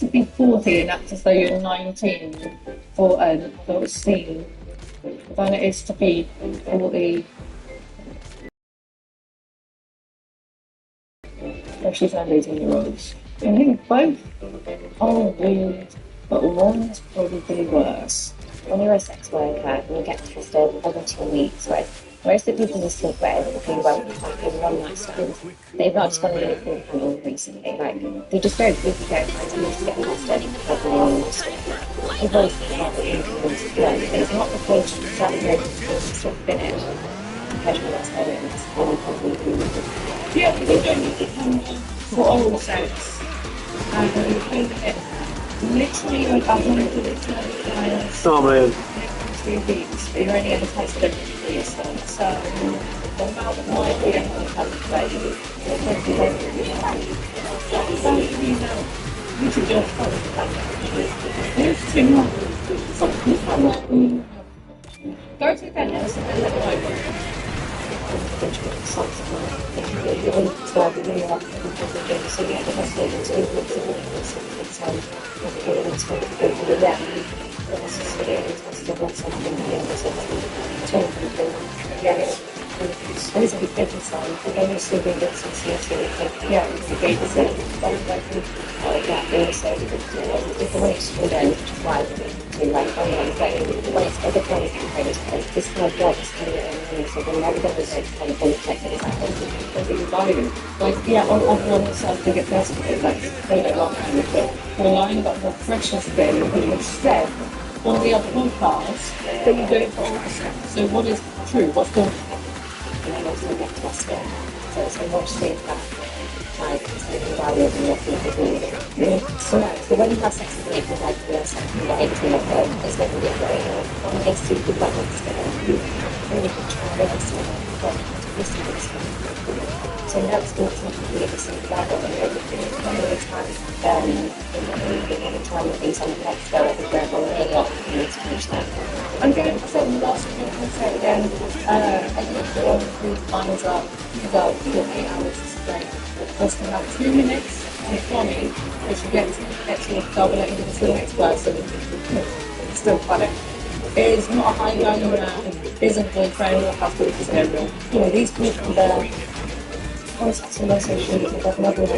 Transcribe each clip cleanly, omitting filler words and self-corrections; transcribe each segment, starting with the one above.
be 40 and act as though you're 19 for an adult scene than it is to be 40 if she's under 18-year-olds. I think both are weird, but one's probably worse. When you're a sex worker, you get tested every 2 weeks, whereas most of the people you speak with who won't have a one-night stand, they've not just gone to a full panel recently. Like, they just go weekly go times and just get tested every week. They've always been about the influence of work. It's not the case that they're sort of finished professional experience and probably Yeah, but you don't need to come for oral sex. And you think it literally like I wanted to requires Oh man. 2 weeks, but you're only ever tested every 2 weeks. So the amount that might be able to calculate you should just it's too much. Go to the dentist and then let me know. There's a big difference on obviously being good CCS, yeah, it's a big difference, like that, also, it's the way it's done, which is why to like, when it's a different it's this kind of job is kind of so we're never going to kind of check it out. Like, yeah, on one side to get tested, like, they don't like kind of thing. We're lying about the precious thing, but instead, on the other podcast, that you do it for all sex. So what is true? What's the And also get tested. So it's a much safer type of value than what people do. So when you have sex with people like real sex with 18 or 30, it's going to be very on the next 2 people like this really good try this but this is so now it's going to be the same level and one of the times trying things on the next go over there but really opportunity to finish that. I'm going to say the last thing I'm say again, I think the one who lines up about 48 hours straight was to have 2 minutes and funny, which you get to double it into the next person. It's still funny. It is not a high value man, isn't boyfriend or husband, is everyone. You know, these people there, concepts and associations with that level of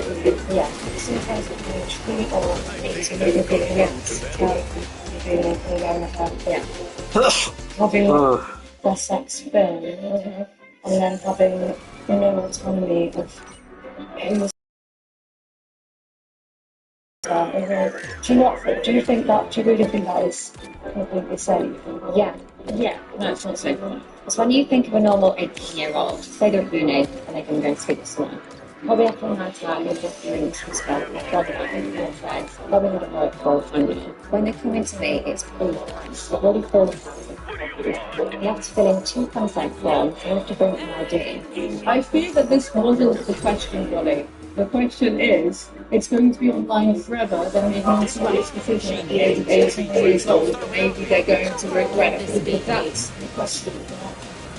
yeah, sometimes it can be or it's really big against yeah. Having the sex film and then having no autonomy of who's do you think that, do you really think that is completely safe? Yeah. No, it's not safe. So when you think of a normal 18-year-old, say they're a boonay and they're going to go to sleep with someone, probably after a night out, you'll just drinks and stuff, probably not friends, probably wouldn't work for when they come into me, it's fully planned. But really full you have to fill in 2 consent forms, you have to bring an ID. I fear that this wasn't the question, Dolly. The question is, it's going to be online forever, then they need to make a decision at the age of 18 years old, and maybe they're going to regret it. But that's the question,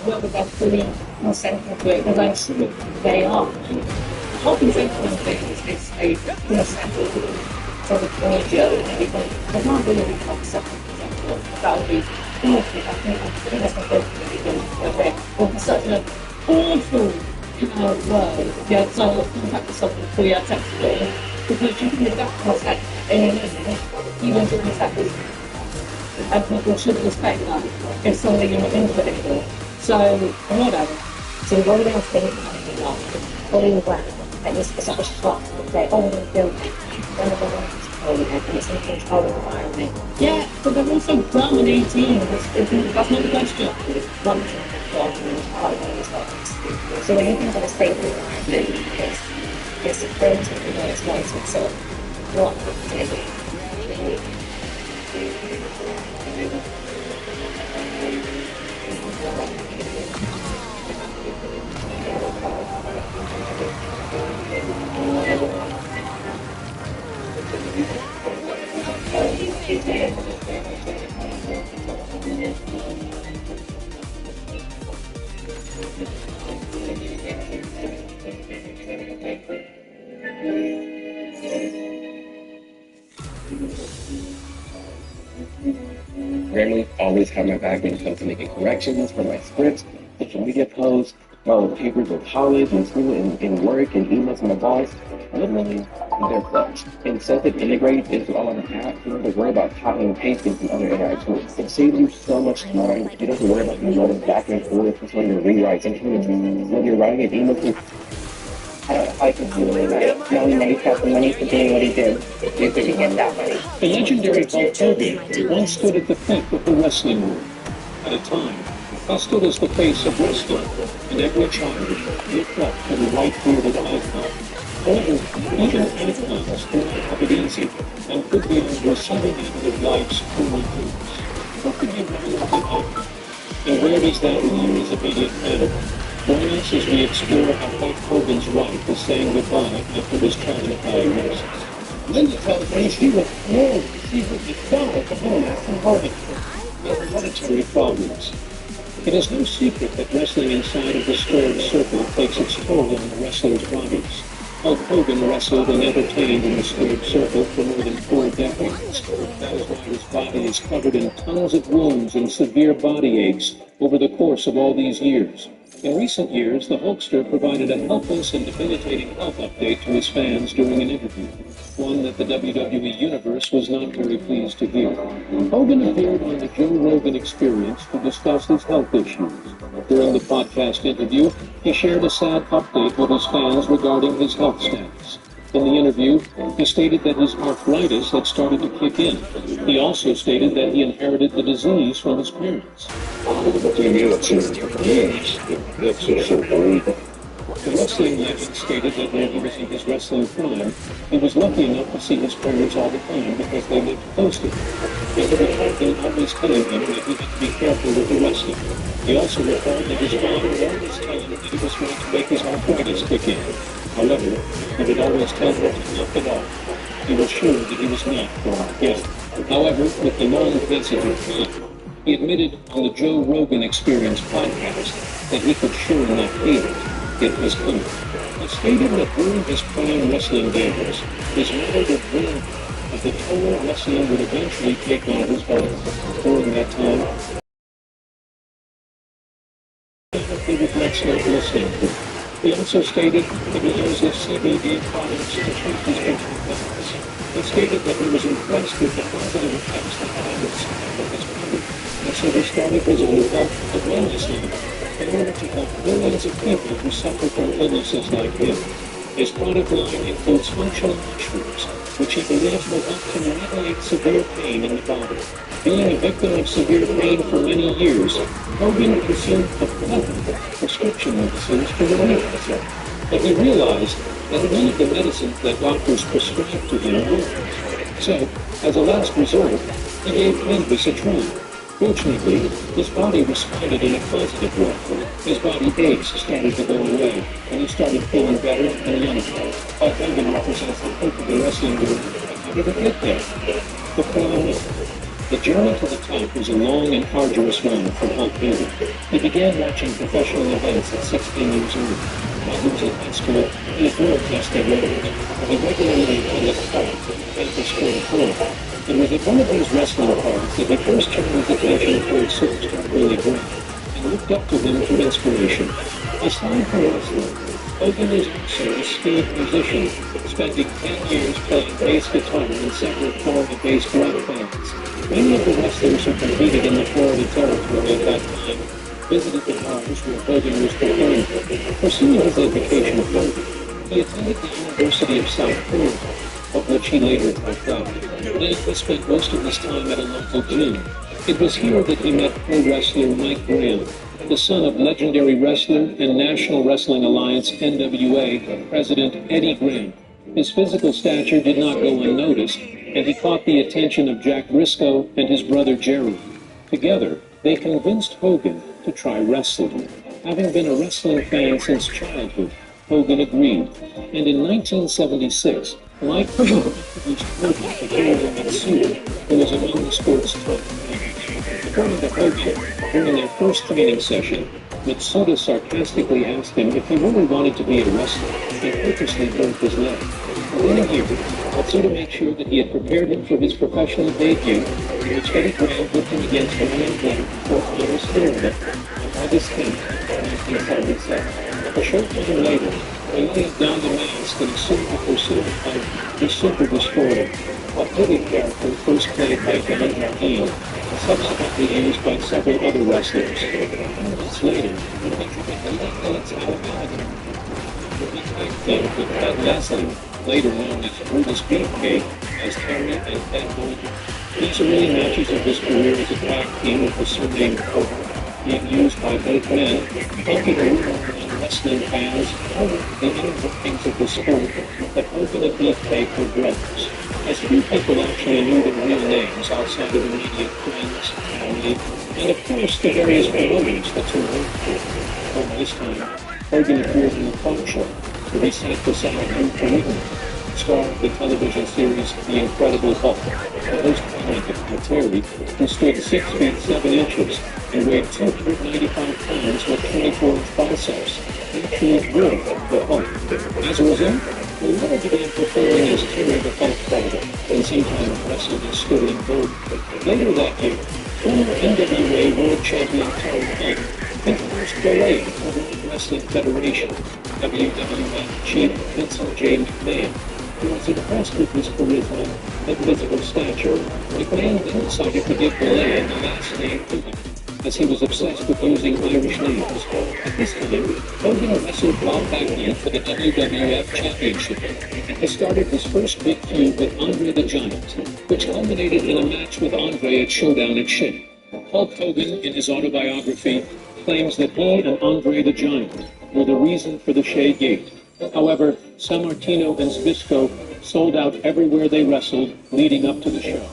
whether they're fully consenting to it, because I'm sure they are. The whole consenting thing is a consent for the media, they can't really be consenting. That would be awful. I think that's the first thing. It was such an awful word. Yeah, so I'll contact yourself before you text it. Because you can adapt consent even during sex. And people should respect that if something you're not into it anymore. So, whatever. So you really don't think about it a lot. Fully aware that it's not a shock to say, oh, we're going to and it's in a controlled environment. Yeah, but they're also dumb at 18. That's not the question. One thing so when you think of a safe environment, it's a primitive and it's wanted. So what is it? Family always have my back when it comes to making corrections for my scripts, social media posts, my own papers with college and school and work and emails from my boss. Literally, they're clutch. Instead of integrate into all of the apps, you don't have to worry about copying and pasting from other AI tools. It saves you so much time. You don't have to worry about going back and forth between your rewrites and when you're writing an email to I don't know how he can do it, right? Knowing that he's got the money for doing what he did, if he can get that money. The legendary Hulk Hogan once stood at the peak of the wrestling world. At a time, he stood as the face of wrestling, and every child looked up to the white-bearded icon. However, even icons do not have it easy, and could be on the receiving end of life's cruel truths. What could be wrong with the icon? And where does that leave his immediate family? Join us as we explore how Hulk Hogan's wife is saying goodbye after this tragic diagnosis. Linda tells me she was married. She was the son of the woman from Hogan. Hereditary problems. It is no secret that wrestling inside of the squared circle takes its toll on the wrestlers' bodies. Hulk Hogan wrestled and entertained in the squared circle for more than 4 decades. That is why his body is covered in tons of wounds and severe body aches over the course of all these years. In recent years, the Hulkster provided a helpless and debilitating health update to his fans during an interview, one that the WWE Universe was not very pleased to hear. Hogan appeared on the Joe Rogan Experience to discuss his health issues. During the podcast interview, he shared a sad update with his fans regarding his health status. In the interview, he stated that his arthritis had started to kick in. He also stated that he inherited the disease from his parents. The wrestling legend stated that when he was in his wrestling prime, he was lucky enough to see his parents all the time because they lived close to him. He recalled them always telling him that he had to be careful with the wrestling. He also recalled that his father would always tell him that he was going to make his arthritis kick in. However, he would always tell him to knock it off. He was sure that he was not going to get it. However, with the long passage of time, he admitted on the Joe Rogan Experience podcast that he could sure not feel it. It was coming. He stated that during his prime wrestling days, his mother would warn him that the toll wrestling would eventually take on his body. During that time, he would not start listening to it. He also stated that he uses CBD products to treat his injury pains. He stated that he was impressed with the positive effects the habits have on his body, and so he started his own health and wellness line in order to help millions of people who suffer from illnesses like him. His product line includes functional mushrooms, which he believes will help to alleviate severe pain in the body. Being a victim of severe pain for many years, Hogan consumed a plethora of prescription medicines to relieve himself. But he realized that none of the medicines that doctors prescribed to him worked. So, as a last resort, he gave cannabis a try. Fortunately, his body responded in a positive way. His body aches started to go away, and he started feeling better and younger. Hulk Hogan represents the hope of the wrestling world. How did it get there? The problem. The journey to the top was a long and arduous one for Hulk Hogan. He began watching professional events at 16 years old. While he was in high school, he had broadcasting roles, and he regularly attended cards and for sport. It was at one of these wrestling cards that he first turned his attention towards superstar Billy Graham and looked up to him for inspiration. Aside from wrestling, Hogan is also a skilled musician, spending 10 years playing bass guitar in several Florida-based rock bands. Many of the wrestlers who competed in the Florida territory at that time visited the bars where Hogan was performing. Pursuing his education further, he attended the University of South Florida, of which he later dropped out. Then he spent most of his time at a local gym. It was here that he met pro wrestler Mike Graham, the son of legendary wrestler and National Wrestling Alliance NWA President Eddie Graham. His physical stature did not go unnoticed, and he caught the attention of Jack Briscoe and his brother Jerry. Together, they convinced Hogan to try wrestling. Having been a wrestling fan since childhood, Hogan agreed, and in 1976, Mike introduced Hogan to Hiro Matsuda, who was among the sport's top players. According to Hogan, during their first training session, Matsuda sarcastically asked him if he really wanted to be a wrestler and purposely broke his leg. Within a year, Also, to make sure that he had prepared him for his professional debut, he was Eddie Graham lifting against Ryan Black for Florida Florida on August 10th, 1977. A short time later, he laid down the mask and assumed the persona of the Super Destroyer, a hooded character first played by Kevin Jardine and subsequently used by several other wrestlers. Months later, he featured in Elite's Alabama. With Ted Leslie, later known as Brutus Beefcake, as Terry and Ted Golden. These early matches of his career as a tag team with the surname Cobra being used by both men, helping to rumor wrestling fans over the inner workings of the sport that Hogan and Beefcake were brothers, as few people actually knew their real names outside of immediate friends, family, and of course the various promoters that two worked for. Over this time, Hogan appeared in the talk show, where he sat beside Drew Carell, star of the television series The Incredible Hulk, the host of Terry, who stood 6 feet 7 inches and weighed 295 pounds with 24-inch biceps, actually wore the Hulk. As a result, we never began performing as Terry the Hulk Hogan, and sometimes wrestled as Sterling Gold. Later that year, former NWA World Champion Terry Funk introduced Ballet to the World Wrestling Federation, WWF Chief Vincent J. McMahon, who was impressed with his charisma and physical stature. McMahon then decided to give Ballet the last name to him, as he was obsessed with using Irish names. At this time, Hogan wrestled Bob Backlund for the WWF Championship and has started his first big feud with Andre the Giant, which culminated in a match with Andre at Showdown at Shea. Hulk Hogan, in his autobiography, claims that he and Andre the Giant were the reason for the Shea Gate. However, Sammartino and Zbyszko sold out everywhere they wrestled leading up to the show.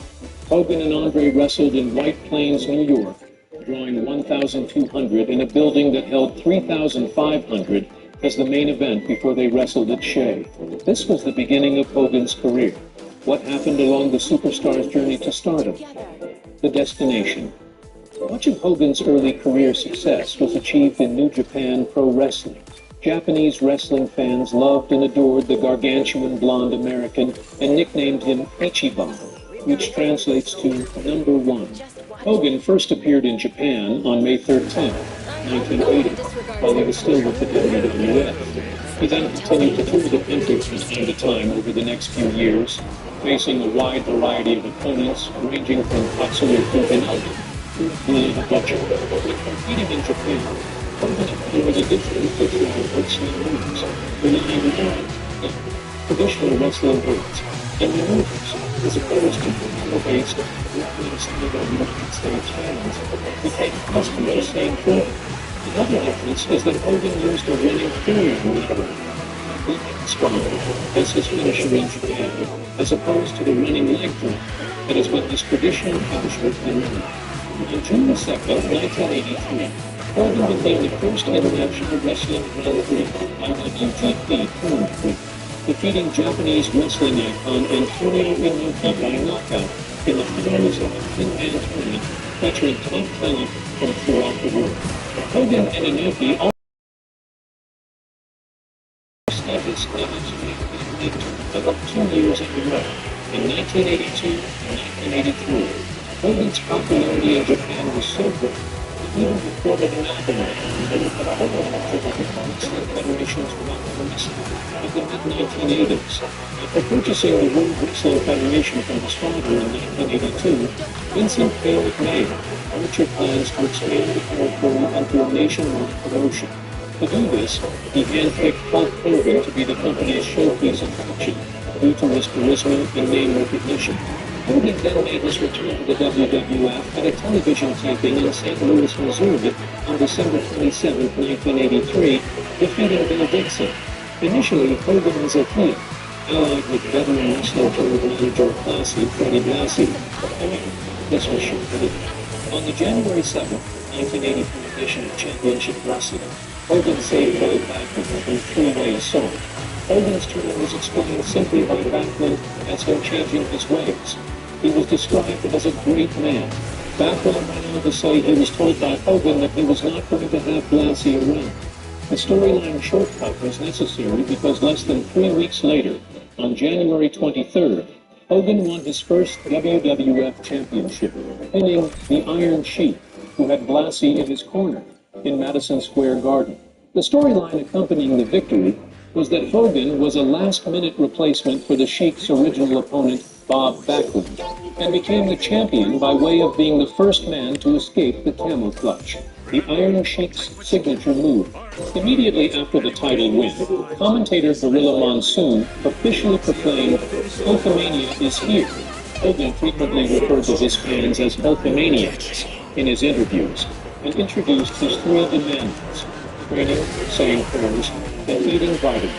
Hogan and Andre wrestled in White Plains, New York, drawing 1,200 in a building that held 3,500 as the main event before they wrestled at Shea. This was the beginning of Hogan's career. What happened along the superstar's journey to stardom? The destination. Much of Hogan's early career success was achieved in New Japan Pro Wrestling. Japanese wrestling fans loved and adored the gargantuan blonde American and nicknamed him Ichiban, which translates to number one. Hogan first appeared in Japan on May 13, 1980, while he was still with the WWF. He then continued to tour the country from time to time over the next few years, facing a wide variety of opponents, ranging from Katsuyori Fukunaga to Billy the Butcher. Competing in Japan, Hogan employed a different wrestling moves, relying on traditional wrestling moves and maneuvers, as opposed to based wrestling style of United States fans, became accustomed to the same form. Another difference is that Hogan used a running forward maneuver, as his finisher in Japan, as opposed to the running leg drop that has been his traditional finisher in ring. On June 2, 1983, Hogan became the first international wrestling Grand Prix IWGP Tournament, defeating Japanese wrestling icon Antonio Inoki by knockout in the finals of a 10-man tournament featuring top talent from throughout the world. Hogan and Inoki also established about 2 years in a row, in 1982 and 1983. Hogan's popularity in Japan was so great that he even recorded an album and had a whole bunch of wrestling federations around the wrestling of the mid-1980s. After purchasing the World Wrestling Federation from his father in 1982, Vincent K. McMahon nurtured plans to expand the territory into a nationwide promotion. To do this, he handpicked Hulk Hogan to be the company's showpiece attraction due to his charisma and name recognition. Hogan then made his return to the WWF at a television taping in St. Louis, Missouri on December 27, 1983, defeating Bill Dixon. Initially, Hogan was a heel, allied with veteran wrestler turned manager Classy, Freddie Blassie. However, this was short-lived. On the January 7, 1983 edition of Championship Wrestling, Hogan saved Bill Backlund in three-way song. Hogan's turn was explained simply by Backlund as him changing his ways. He was described as a great man. Backlund went on to say he was told by Hogan that he was not going to have Blassie around. The storyline shortcut was necessary because less than 3 weeks later, On January 23rd, Hogan won his first WWF Championship, pinning the Iron Sheik, who had Blassie in his corner, in Madison Square Garden. The storyline accompanying the victory was that Hogan was a last-minute replacement for the Sheik's original opponent, Bob Backlund, and became the champion by way of being the first man to escape the camel clutch, the Iron Sheik's signature move. Immediately after the title win, commentator Gorilla Monsoon officially proclaimed, "Hulkamania is here." Hogan frequently referred to his fans as Hulkamaniacs in his interviews, and introduced his three demands: training, saying prayers, and eating vitamins.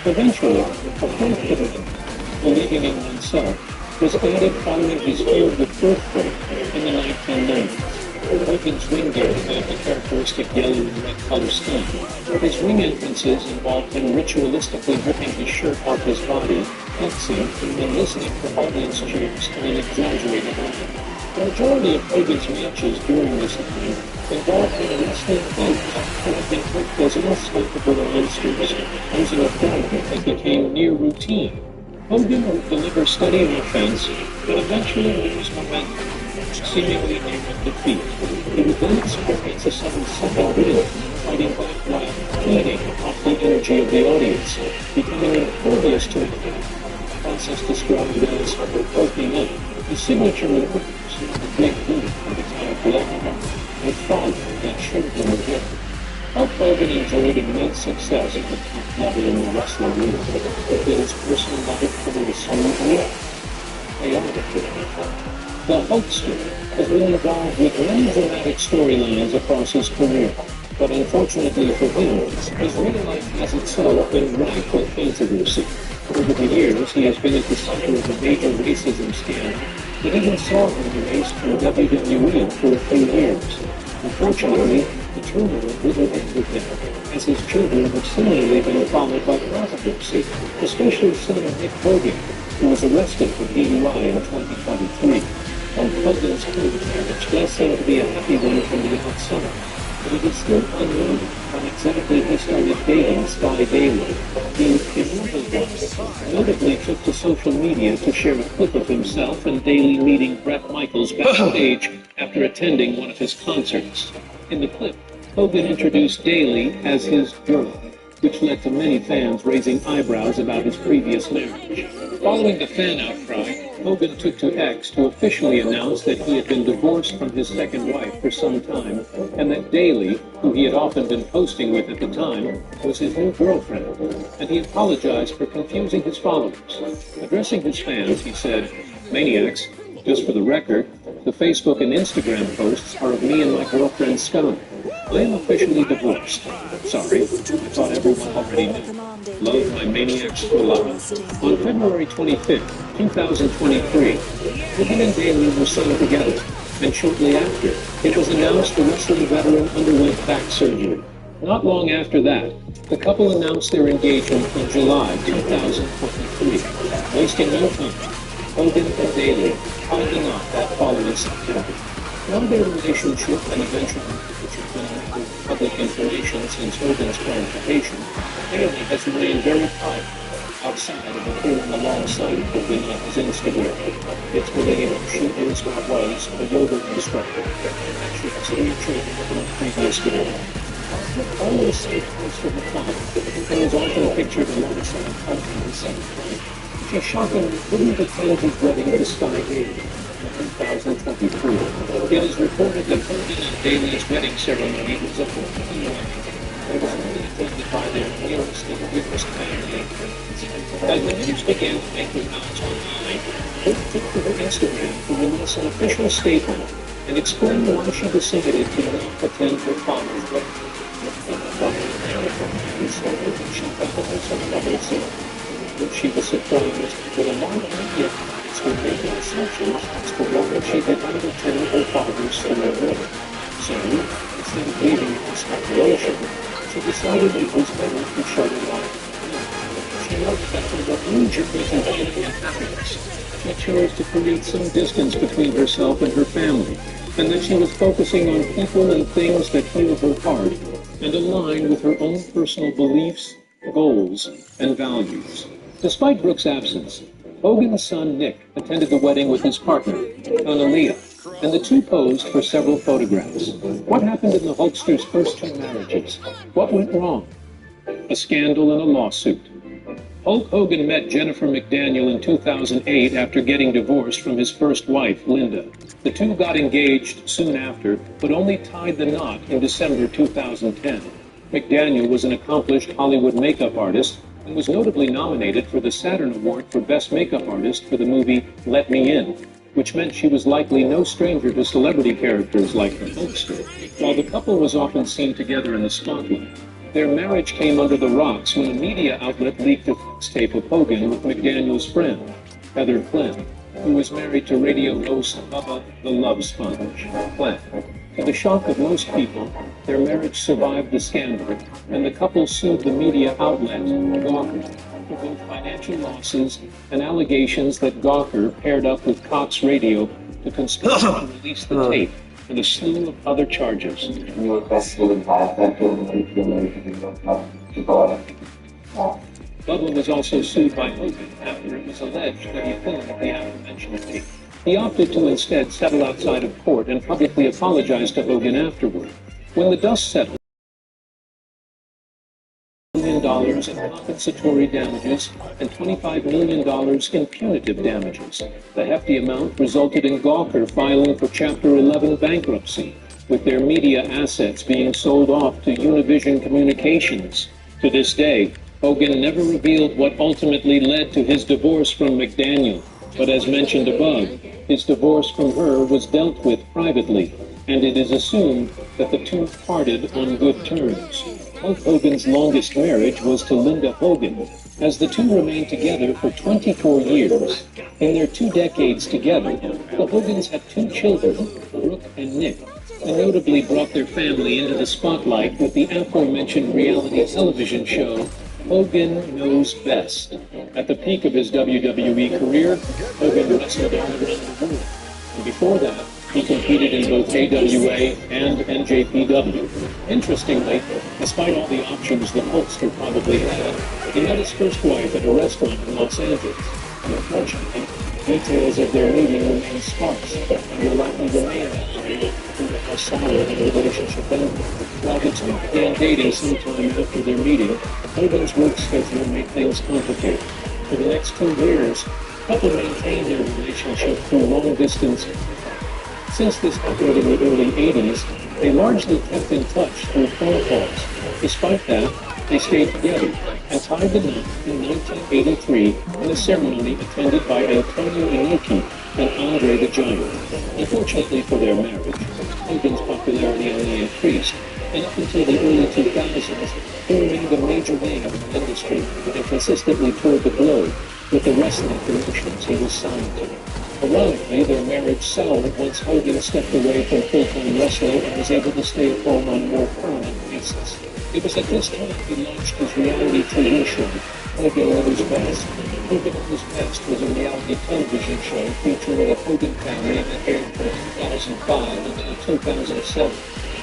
Eventually, a fourth demand, believing in oneself, was added following his feud with Earthquake in the 1990s. Hogan's ring gear had the characteristic yellow and red color scheme. His ring entrances involved him ritualistically ripping his shirt off his body, flexing, and listening for audience cheers in an exaggerated way. The majority of Hogan's matches during this time involved him wrestling fighters who had been booked as unstoppable monsters, using a format that became near routine. Hogan would deliver steady offense, but eventually lose momentum, seemingly near defeat. He would then experience a sudden win, fighting back while feeding off the energy of the audience, becoming impervious to it. The process described as opening up. The signature moves, the big boot of the top left, would follow that children would get. Hulk Hogan enjoyed immense success at the top level in the wrestling ring. Did his personal life follow a smoothly? The Hulkster has been involved with many dramatic storylines across his career, but unfortunately for him, his real life has itself been rife with controversy. Over the years, he has been at the center of a major racism scandal that even saw him erased from WWE for a few years. Unfortunately, the turmoil didn't end with him, as his children have similarly been followed by controversy, especially son Nick Hogan, who was arrested for DUI in 2023. Hulk Hogan's current marriage does seem to be a happy one from the outside, but it is still unknown when exactly he started dating Spy Daily. The immortal guy notably took to social media to share a clip of himself and Daly meeting Bret Michaels backstage after attending one of his concerts. In the clip, Hogan introduced Daly as his girl, which led to many fans raising eyebrows about his previous marriage. Following the fan outcry, Hogan took to X to officially announce that he had been divorced from his second wife for some time, and that Daly, who he had often been posting with at the time, was his new girlfriend, and he apologized for confusing his followers. Addressing his fans, he said, "Maniacs, just for the record, the Facebook and Instagram posts are of me and my girlfriend Scott. I am officially divorced. Sorry, I thought everyone already knew. Love, my maniacs for life." On February 25th, 2023, Hogan and Daly were seen together, and shortly after, it was announced the wrestling veteran underwent back surgery. Not long after that, the couple announced their engagement in July 2023. Wasting no time, Hogan and Daly tied the knot that following September. While their relationship and eventual marriage have been with public information since Hogan's clarification, Daly has remained very private outside of appearing alongside Hogan on his Instagram. It's believed she is or was a yoga instructor, and she has 3 children from a previous marriage. Hogan always stayed close to her father, and is often pictured alongside Hogan in Sunday. She shockingly wouldn't attend his wedding to Sky Daly in 2023. It is reported that Hogan and Daly's wedding ceremony was a full event. It was only attended by their nearest and dearest family and friends. As the news began to make the rounds online, Hogan took to her Instagram to release an official statement and explain why she decided to not attend her father's wedding. She was surprised that a lot of media outlets were making assumptions as to why she did not attend her father's summer wedding. So, instead of leaving it to speculation, she decided it was better to shut it off. She noted that for the huge inconvenience and happiness, she chose to create some distance between herself and her family, and that she was focusing on people and things that heal her heart and align with her own personal beliefs, goals, and values. Despite Brooks' absence, Hogan's son Nick attended the wedding with his partner, Analia, and the two posed for several photographs. What happened in the Hulksters' first two marriages? What went wrong? A scandal and a lawsuit. Hulk Hogan met Jennifer McDaniel in 2008 after getting divorced from his first wife, Linda. The two got engaged soon after, but only tied the knot in December 2010. McDaniel was an accomplished Hollywood makeup artist and was notably nominated for the Saturn Award for Best Makeup Artist for the movie Let Me In, which meant she was likely no stranger to celebrity characters like the Hulkster. While the couple was often seen together in the spotlight, their marriage came under the rocks when a media outlet leaked a sex tape of Hogan with McDaniel's friend, Heather Flynn, who was married to radio host Bubba the Love Sponge, Flynn. To the shock of most people, their marriage survived the scandal, and the couple sued the media outlet, Gawker, for both financial losses and allegations that Gawker paired up with Cox Radio to conspire to release the tape, and a slew of other charges. Bubba was also sued by Hogan after it was alleged that he filmed the aforementioned tape. He opted to instead settle outside of court and publicly apologize to Hogan afterward. When the dust settled, $1 million in compensatory damages and $25 million in punitive damages. The hefty amount resulted in Gawker filing for Chapter 11 bankruptcy, with their media assets being sold off to Univision Communications. To this day, Hogan never revealed what ultimately led to his divorce from McDaniel, but as mentioned above, his divorce from her was dealt with privately, and it is assumed that the two parted on good terms. Hulk Hogan's longest marriage was to Linda Hogan, as the two remained together for 24 years. In their 2 decades together, the Hogans had 2 children, Brooke and Nick, and notably brought their family into the spotlight with the aforementioned reality television show, Hogan Knows Best. At the peak of his WWE career, Hogan wrestled all around the world. And before that, he competed in both AWA and NJPW. Interestingly, despite all the options the Hulkster probably had, he met his first wife at a restaurant in Los Angeles. And unfortunately, details of their meeting remain sparse, and will likely remain that way due to how solid the relationship ended. While the two began dating sometime after their meeting, Hogan's work schedule made things complicated. For the next 2 years, the couple maintained their relationship through long-distance. Since this occurred in the early 80s, they largely kept in touch through phone calls. Despite that, they stayed together and tied the knot in 1983 in a ceremony attended by Antonio Inoki and Andre the Giant. Unfortunately for their marriage, Hogan's popularity only increased, and up until the early 2000s, he remained a major name in the industry and consistently toured the globe with the wrestling promotions he was signed to. Ironically, their marriage soured once Hogan stepped away from full-time wrestling and was able to stay at home on a more permanent basis. It was at this time he launched his reality TV show, Hogan Knows Best. Hogan Knows Best was a reality television show featuring the Hogan family that aired from 2005 until 2007.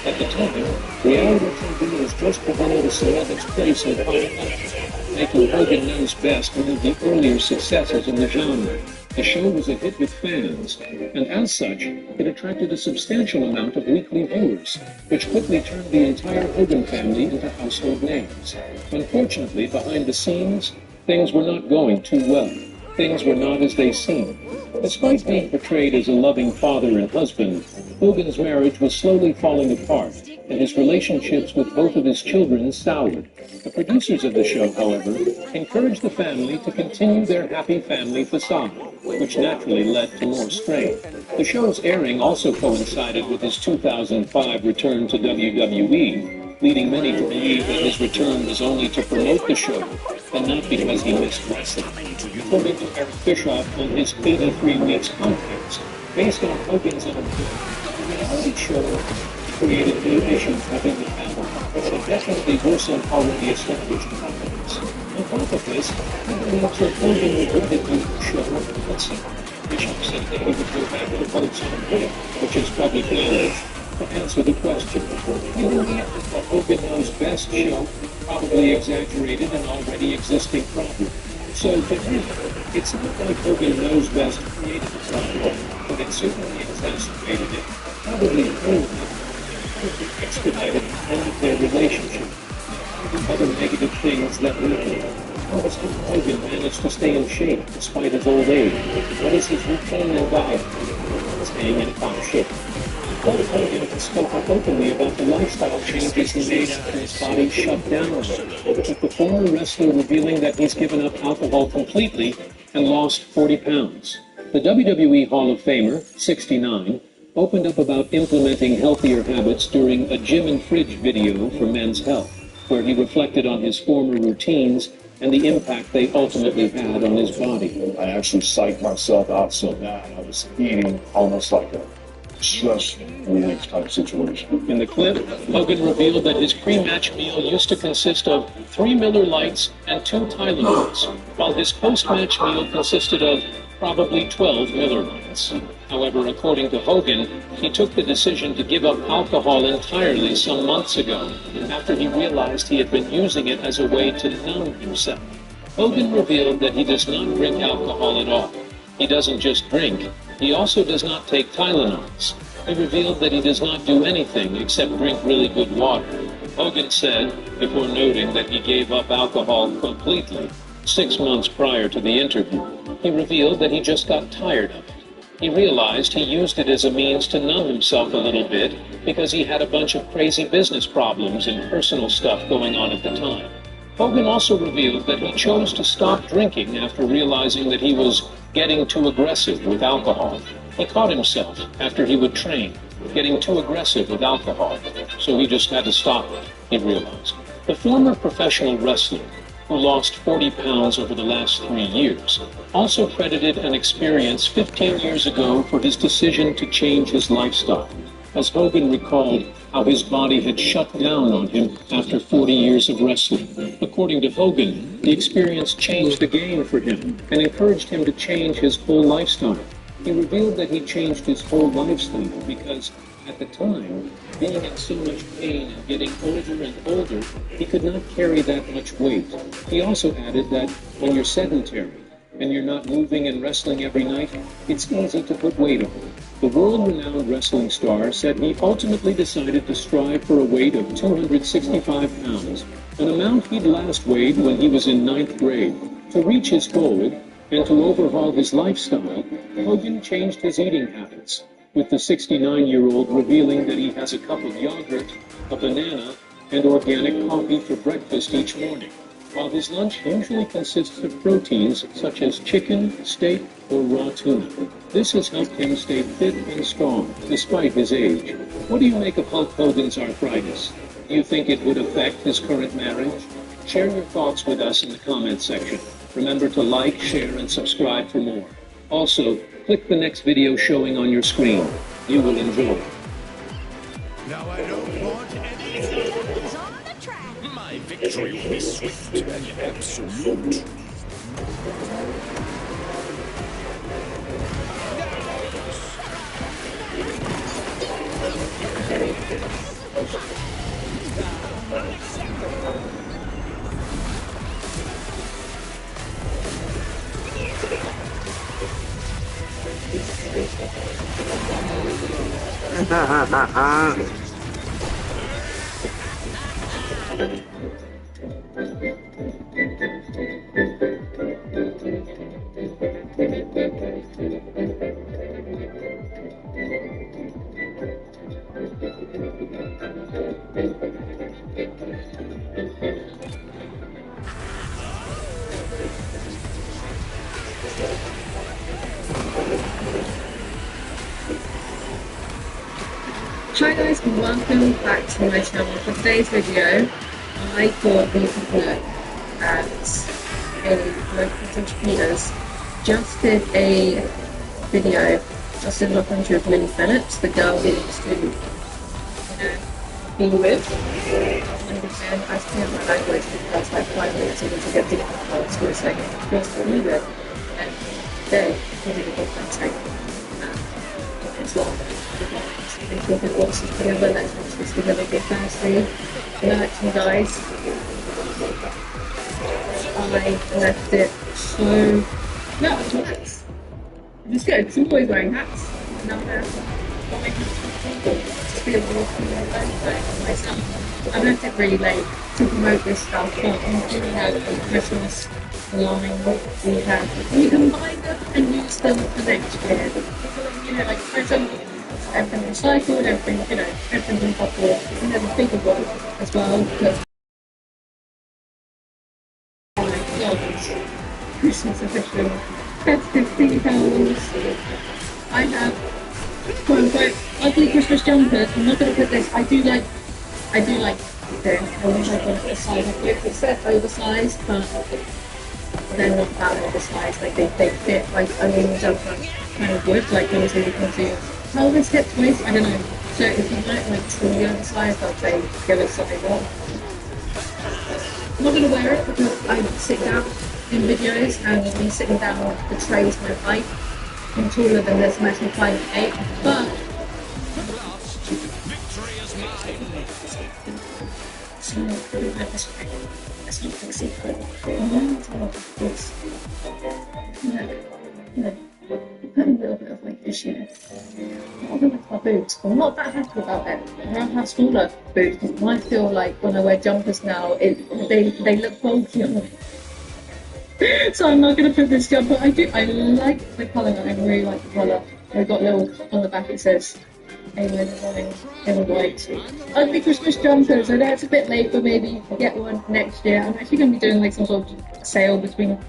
At the time, reality TV was just beginning to cement its place in pop culture, making Hogan Knows Best one of the earlier successes in the genre. The show was a hit with fans, and as such, it attracted a substantial amount of weekly viewers, which quickly turned the entire Hogan family into household names. Unfortunately, behind the scenes, things were not going too well. Things were not as they seemed. Despite being portrayed as a loving father and husband, Hogan's marriage was slowly falling apart, and his relationships with both of his children soured. The producers of the show, however, encouraged the family to continue their happy family facade, which naturally led to more strain. The show's airing also coincided with his 2005 return to WWE, leading many to believe that his return was only to promote the show, and not because he missed wrestling. According to Eric Bischoff on his 83 Weeks podcast, based on Hogan's own book, the reality show created new issues having the family, which definitely worsened already established confidence. On top of this, he believes that Hogan regretted doing the show at Hudson. Bishop said that he would go back to Hud's own way, which is public knowledge. To answer the question, he believed that the Hogan Knows Best show probably exaggerated an already existing problem. So for me, it's not like Hogan knows best created the problem, but it certainly exacerbated it, probably expedited the end of their relationship. The other negative things that weaken. How does Hogan manage to stay in shape despite his old age? What is his routine and diet? Staying in top shape. Hogan spoke up openly about the lifestyle changes he made after his body shut down, with the former wrestler revealing that he's given up alcohol completely and lost 40 pounds. The WWE Hall of Famer, 69, opened up about implementing healthier habits during a gym and fridge video for Men's Health, where he reflected on his former routines and the impact they ultimately had on his body. I actually psyched myself out so bad. I was eating almost like a stress relief type situation. In the clip, Hogan revealed that his pre-match meal used to consist of 3 Miller Lights and 2 Tylenols, while his post-match meal consisted of probably 12 Miller Lights. However, according to Hogan, he took the decision to give up alcohol entirely some months ago, after he realized he had been using it as a way to numb himself. Hogan revealed that he does not drink alcohol at all. He doesn't just drink, he also does not take Tylenols. He revealed that he does not do anything except drink really good water. Hogan said, before noting that he gave up alcohol completely 6 months prior to the interview, he revealed that he just got tired of it. He realized he used it as a means to numb himself a little bit because he had a bunch of crazy business problems and personal stuff going on at the time. Hogan also revealed that he chose to stop drinking after realizing that he was getting too aggressive with alcohol. He caught himself, after he would train, getting too aggressive with alcohol, so he just had to stop it, he realized. The former professional wrestler, who lost 40 pounds over the last 3 years, also credited an experience 15 years ago for his decision to change his lifestyle, as Hogan recalled how his body had shut down on him after 40 years of wrestling. According to Hogan, the experience changed the game for him and encouraged him to change his whole lifestyle. He revealed that he changed his whole lifestyle because, at the time, being in so much pain and getting older and older, he could not carry that much weight. He also added that when you're sedentary and you're not moving and wrestling every night, it's easy to put weight on. The world-renowned wrestling star said he ultimately decided to strive for a weight of 265 pounds, an amount he'd last weighed when he was in 9th grade. To reach his goal and to overhaul his lifestyle, Hogan changed his eating habits, with the 69-year-old revealing that he has a cup of yogurt, a banana, and organic coffee for breakfast each morning, while his lunch usually consists of proteins such as chicken, steak, or raw tuna. This has helped him stay fit and strong, despite his age. What do you make of Hulk Hogan's arthritis? Do you think it would affect his current marriage? Share your thoughts with us in the comments section. Remember to like, share, and subscribe for more. Also, click the next video showing on your screen. You will enjoy. Now I don't want any on the track. My victory will be swift and absolute. Hi guys and welcome back to my channel. For today's video, I thought we could look at a local entrepreneurs just did a video, just did a documentary of Lily Phillips, the girl he used to, be with. And I speak my language because like 5 minutes even to get to the school is like first to leave it. And today he did a documentary. It's long. I think it watch this together, let's watch this together, get fancy. Relax you guys. I left it so, no, it's nice. It's good. Some boys wearing hats. Another just be a walk myself. I've left it really late to promote this stuff, but I'm doing out the Christmas line we have. You can buy them and use them for next year. You know, like present, everything recycled, everything, you know, everything in bottle. And there's a bigger one as well. That's Christmas edition. That's £50. I have quote unquote ugly Christmas jumpers. I'm not going to put this. I do like this. I wish I got a size. It says oversized, but they're not that oversized. Like they fit like a normal jumper kind of would. Like obviously you can see pelvis, hips, waist. I don't know. So if you like truly oversized, I'd say give it something more. I'm not going to wear it because I sit down in videos and me sitting down betrays my height. I'm taller than this, I'm actually 5'8", but Victory is mine. it's not pretty bad this way. It's not a secret. I'm going to talk this. Put a little bit of like this year. I don't like my boots. I'm not that happy about it. I don't have smaller boots because I feel like when I wear jumpers now, they look bulky on me. So I'm not going to put this jumper. I like the colour. I really like the colour. I've got little on the back. It says "Amen" in white. Ugly Christmas jumpers. I know it's a bit late, but maybe get one next year. I'm actually going to be doing like some sort of sale between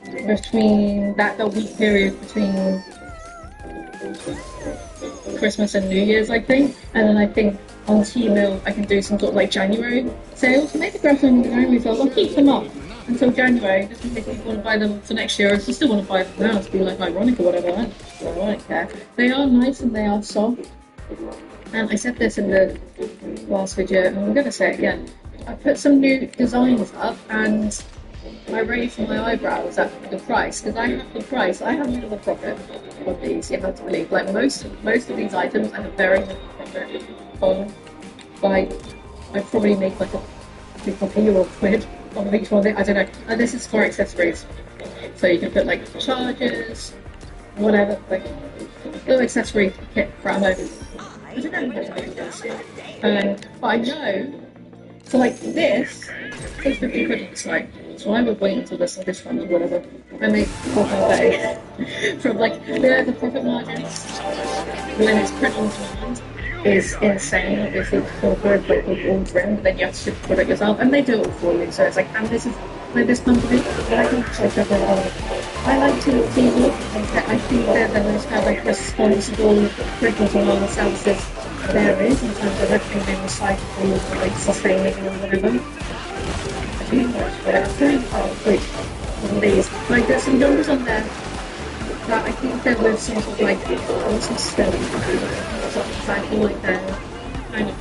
that week period between Christmas and New Year's, I think. And then I think on Tmall I can do some sort of like January sales. So maybe grab some January sales. I'll keep them up until January, just in case you want to buy them for next year, or if you still want to buy them now to be like ironic or whatever. I don't care. They are nice and they are soft. And I said this in the last video, and I'm going to say it again. I put some new designs up, and I raised my eyebrows at the price, because I have the price. I have little profit on these, you have to believe. Like most of these items, I have very little profit on. Like, I probably make like a euro quid on each one. I don't know. And this is for accessories, so you can put like chargers, whatever, like little accessory kit for at home. I don't know how to make this. But I know. So like this is 50 quid on the site. So I would wait until this one or whatever. I make profit from like the profit margins when it's print on demand is insane. Obviously for good like with all trim, but then you have to ship the product yourself and they do it all for you. So it's like, and this is with this company that I can check up on. I like to look I think they're the most kind of like responsible printing services there is in terms of everything being recyclable or like sustainable or whatever. These. Like there's some numbers on there that I think they're with some sort of like some stuff cycle like they're kind of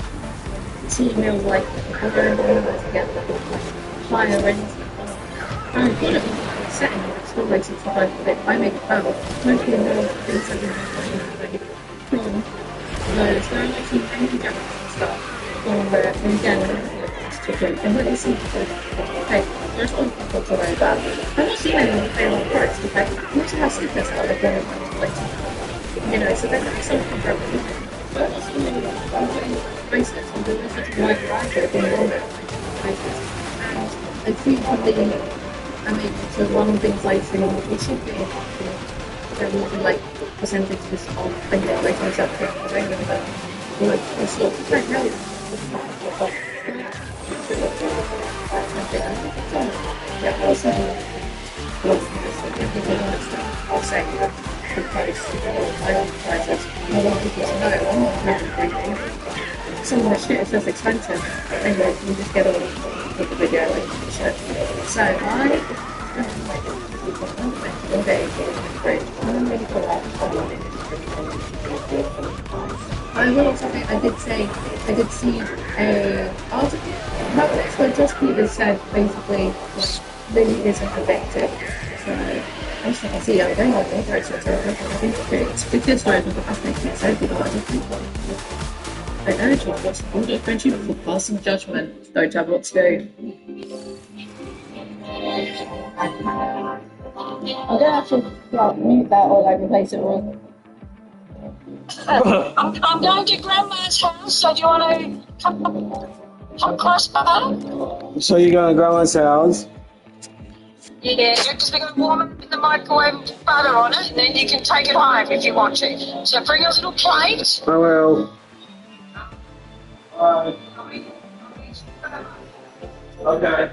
female like together higher end. And I've got it on the setting, it's still like 65 quid. I make about mostly more than 7 from those. There are like some angry jackets and stuff on there, and again, and when you see hey, there's one people to worry about. I'm not seeing anyone pay a lot of price, okay? You also have stickers out of them, like, you know, so there's like something for everything. But I'm not seeing anyone bracelets, and there's such a wide variety of bracelets. And I think I'm able to run things like it should be there will be like percentages of I get like myself for regular like the sort of like really yeah, also I'll say the price I don't price it. I want people to know I'm not really breathing. Some of the shit is just expensive. Anyway, you just get on with the video like shit. So I will also say I did see a article about this where Josh Peters said basically like Lily isn't effective. So I just think I see how they are going to it's good story from the past makes it so good. I urge you to watch the audio friendship before passing judgment. Don't have what to do. I'm gonna have to like mute that or like replace it all. I'm going to Grandma's house, so do you want to come close by? So you're going to Grandma's house? Yeah, because we're going to warm it in the microwave with butter on it, and then you can take it home if you want to. So bring a little plate. I will. Okay.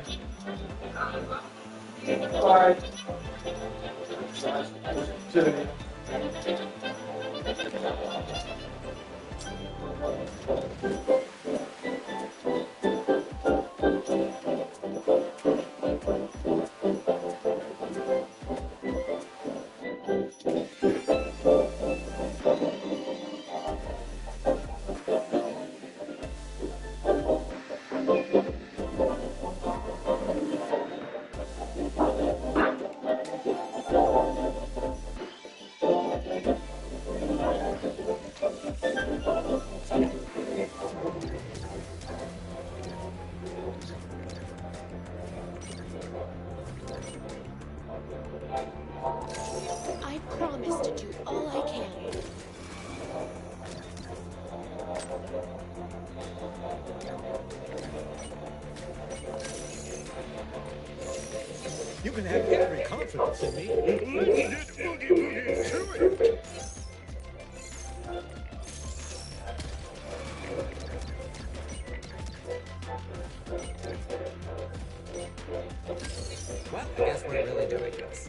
Bye. I promise to do all I can. You can have every confidence in me. Let's get boogie woogie to it. Well, I guess we're really doing this.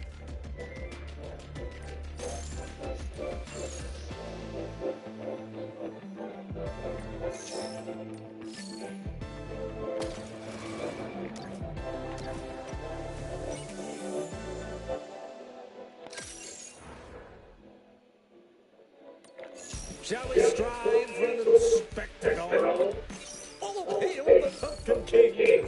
Shall we strive for a little spectacle? Oh, hail the Pumpkin King!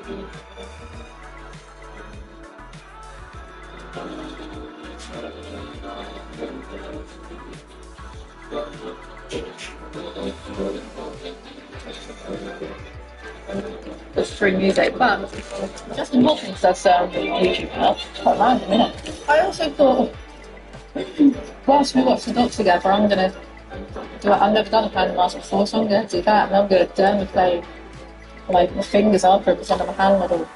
It's free music, but Justin Hawkins does YouTube now. It's quite random, isn't it? I also thought, whilst we watch the docs together, I'm gonna do it. I've never done a hand mask before, so I'm gonna do that, and I'm gonna dermaplane like my fingers after it on my hand model.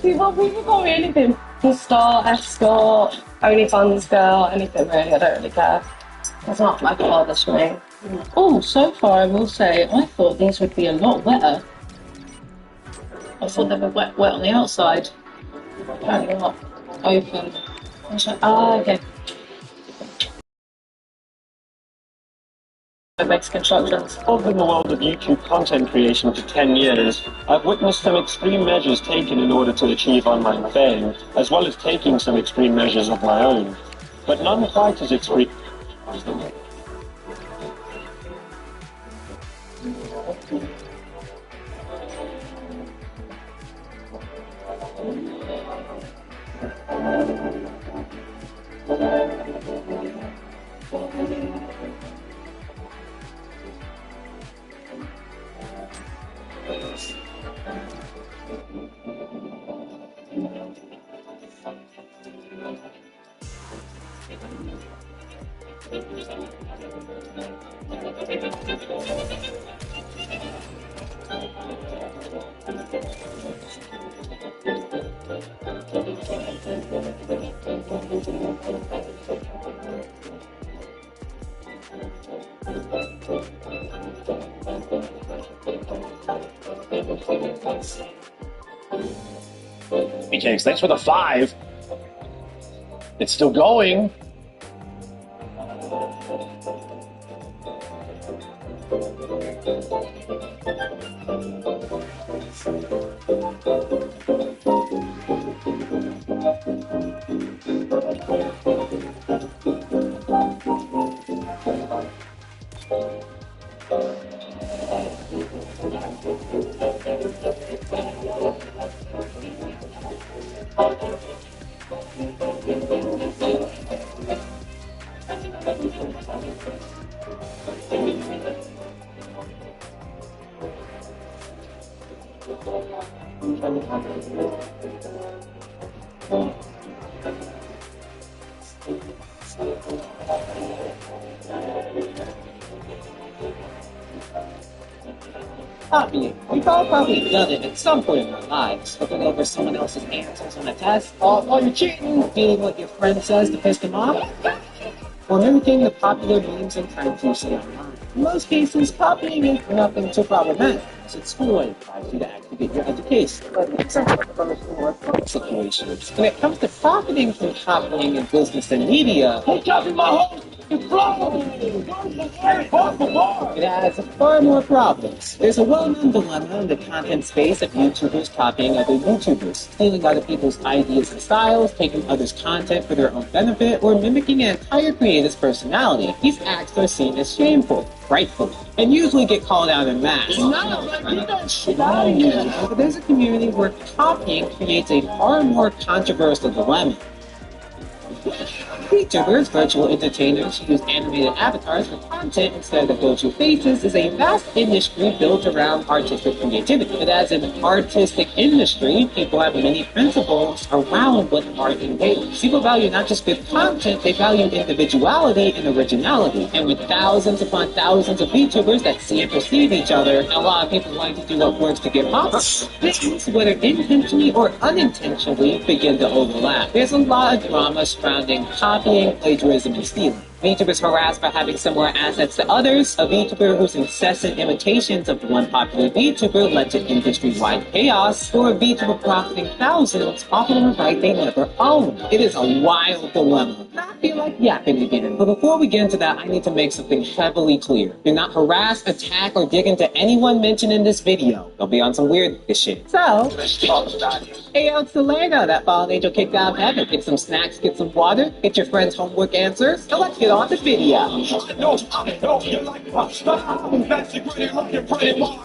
People call me anything. Star, escort, OnlyFans girl, anything really. I don't really care. It's not like a bother to me. Oh, so far I will say, I thought these would be a lot wetter. I thought they were wet on the outside. Apparently not. Open. I was like, okay. It makes constructions. Involved in the world of YouTube content creation for 10 years, I've witnessed some extreme measures taken in order to achieve online fame, as well as taking some extreme measures of my own. But none quite as extreme. BKs, thanks for the 5. It's still going. Copying. We've all probably done it at some point in our lives. Looking over someone else's answers on a test. Oh, you're cheating! Being what your friend says to piss them off. Or mimicking the popular memes and trends you see online. In most cases, copying is nothing too problematic. It's at school and requires you to actually get your education. But it's a more fun situations. When it comes to profiting from copying in business and media, Hey, copy my whole flow! it has far more problems. There's a well-known dilemma in the content space of YouTubers copying other YouTubers, stealing other people's ideas and styles, taking others' content for their own benefit, or mimicking an entire creator's personality. These acts are seen as shameful, rightfully, and usually get called out in mass. But there's a community where copying creates a far more controversial dilemma. VTubers, virtual entertainers who use animated avatars for content instead of virtual faces, is a vast industry built around artistic creativity. But as an artistic industry, people have many principles around what art entails. People value not just good content, they value individuality and originality. And with thousands upon thousands of VTubers that see and perceive each other, a lot of people like to do what works to get popular. Things, whether intentionally or unintentionally, begin to overlap. There's a lot of drama surrounding copying, plagiarism, and stealing. VTubers harassed for having similar assets to others. A VTuber whose incessant imitations of one popular VTuber led to industry-wide chaos, or a VTuber profiting thousands off of a right they never owned. It is a wild dilemma. I feel like yapping again. But before we get into that, I need to make something heavily clear. Do not harass, attack, or dig into anyone mentioned in this video. They'll be on some weird shit. So, hey, out to Lego, that fallen angel kicked out of heaven. Get some snacks, get some water, get your friend's homework answers, and let's get on the video. I know, you're like pop star. That's a pretty looking pretty boy.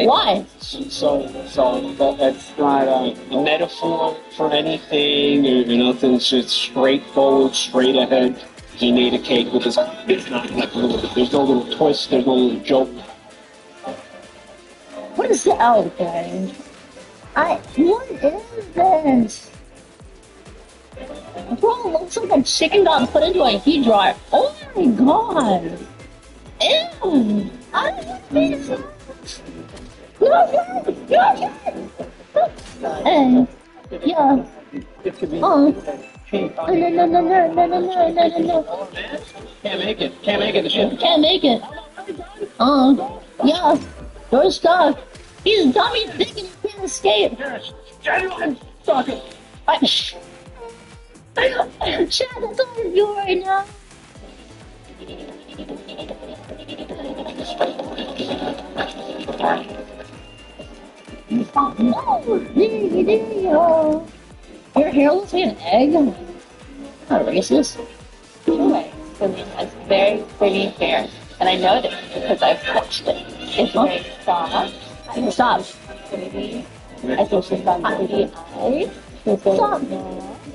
Why? So that's not a metaphor for anything or nothing. It's just straightforward, straight ahead. He made a cake with his. It's not like there's no little twist. There's no little joke. What is the okay? What is this? Bro, it looks like a chicken got put into a heat dryer. Oh my god! Ew! I don't want to be this. Hey, yeah. No. Can't make it. Can't make it. Can't make it. Yeah. You're stuck. He's dummy thick and he can't escape. I'm stuck. Chad, that's all I do right now. No! Your hair looks like an egg? Not racist. Anyway, so it has very pretty hair. And I know this because I've touched it. It's very soft. Stop. Pretty. I think she's got pretty eyes. Stop.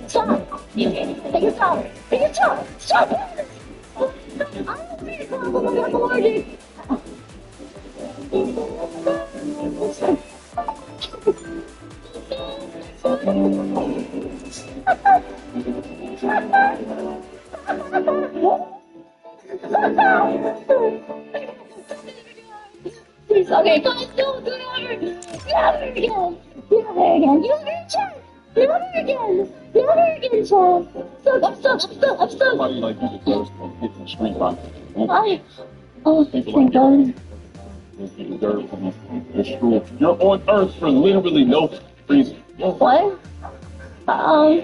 Stop. Take it stop. Take it stop. Stop. I don't need to come up with allergic. Okay, guys, don't do it. You have it again. You have it again. You have it again. You have it again. You have it again, Sean. I'm stuck. Somebody like you deserves to get some street life. Oh, thank God. You deserve to be destroyed. You're on Earth for literally no reason. What? I'm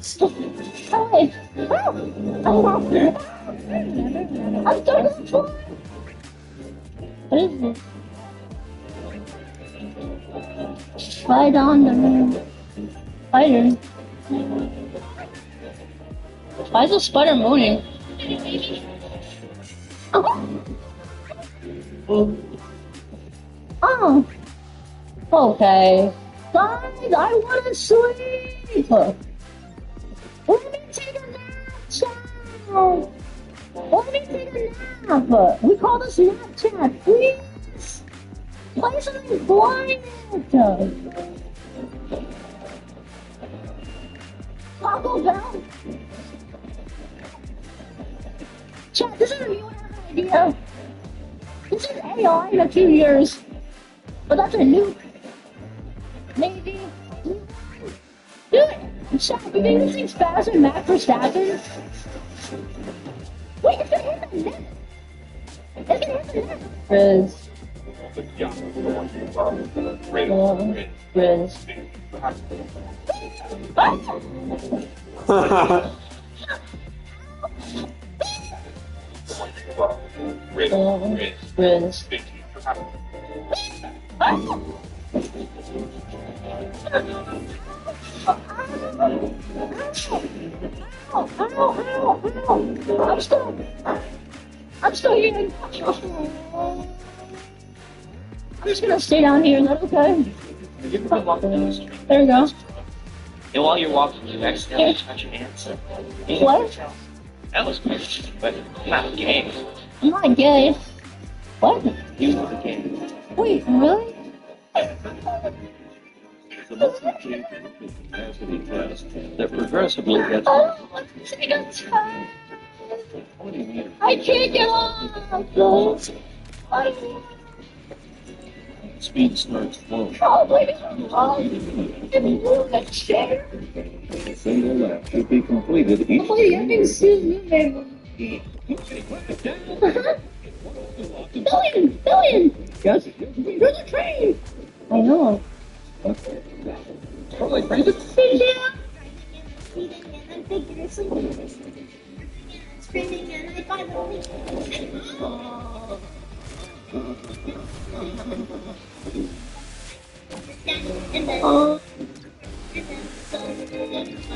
stuck on the floor. What is this? Right on the moon. Spider. Why is the spider mooning? Oh. Okay. Guys, I want to sleep. Let me take a nap, child. Let me take a nap. We call this Snapchat, please. Play something quiet. Taco Bell. Chat, this is a new idea. This is AI in a few years. But that's a nuke. Maybe. Do it. Chat, you think this thing's faster than Mac Verstappen? Wait, it's gonna hit the net. It's gonna hit the net. Riz. Riz. Riz. I'm still here. I'm just gonna stay down here, is that okay? There you go. And while you're walking, you accidentally touch your hands. What? That was great, but not gay. I'm not gay. What? You were gay. Wait, really? The monthly change in the capacity test that progressively gets I don't want to take a test. I can't get off. speed starts flowing. Oh my God. I'm moving a chair. A single lap should be completed each Oh, I can see moving. Billion! Yes. There's a train! I know. Totally crazy. Sit down!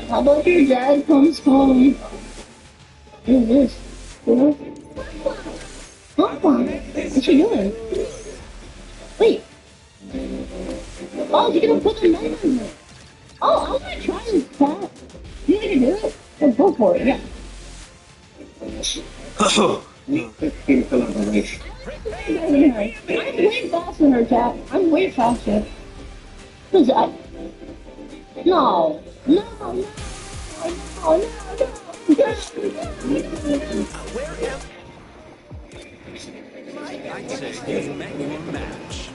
How about your dad comes home? What is this? Papa! What's she doing? Wait! Oh, you're gonna put the knife in there! Oh, I'm gonna try this cat. You gonna do it? Well, go for it, yeah. in collaboration. I'm way faster than her, Jack. I'm way faster. Who's that? No. No, no, no, no, no. I'd say you met your match.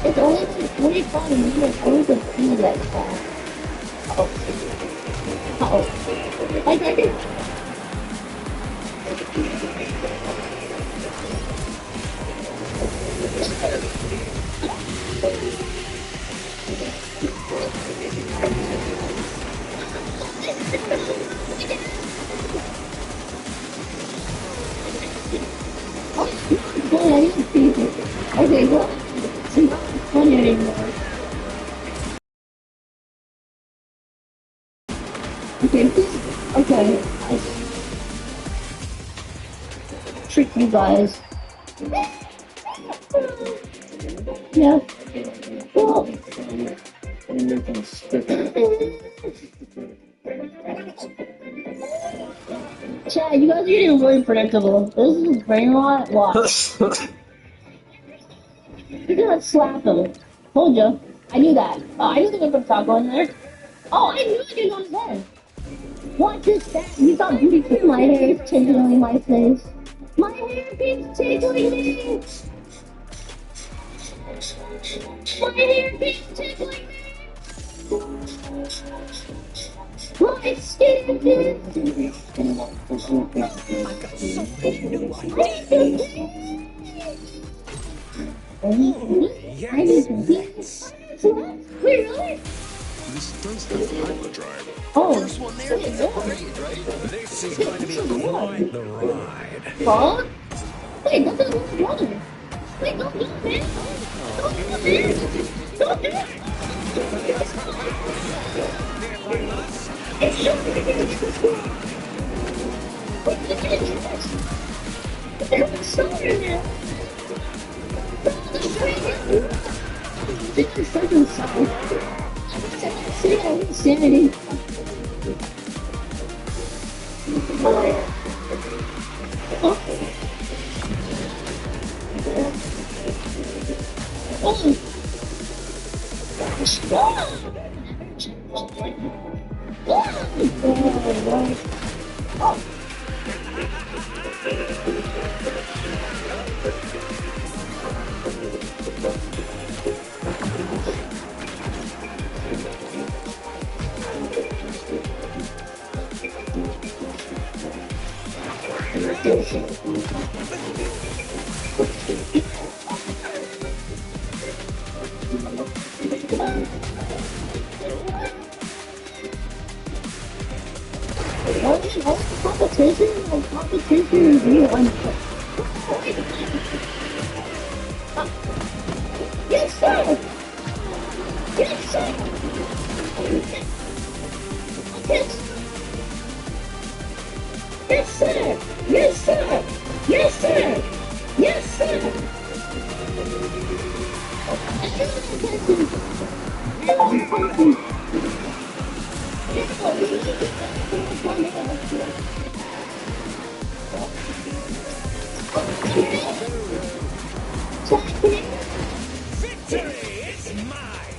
It's only 45 minutes over to see that fast. Like I did. Oh, I didn't see it. Okay, well, it's not fun anymore. Okay, please. Okay. Trick you guys. Yeah. Well. Chad, you guys are getting really predictable. This is brain rot. Watch. You're gonna slap him. Told you. I knew that. I knew they were gonna put taco in there. Oh, I knew it was on his head. Watch this back. You saw beauty. My hair is tickling my face. My hair keeps tickling me. My hair keeps tickling me. My skin is. I've got something new ideas. Yes. Wait, really? This does have hyperdrive. Oh. First one there is great, right? This is going to be quite the ride. Huh? Wait, that doesn't look wrong. Wait, don't do it, man. Don't do it, man. Don't do it. It's just wait, look at this. There's a star in there. This is something solid. See that insanity. Competition is you unfair. Yes, sir! Yes, sir! Yes, yes, sir! Yes, sir! Yes, sir! Yes, sir! Victory is mine!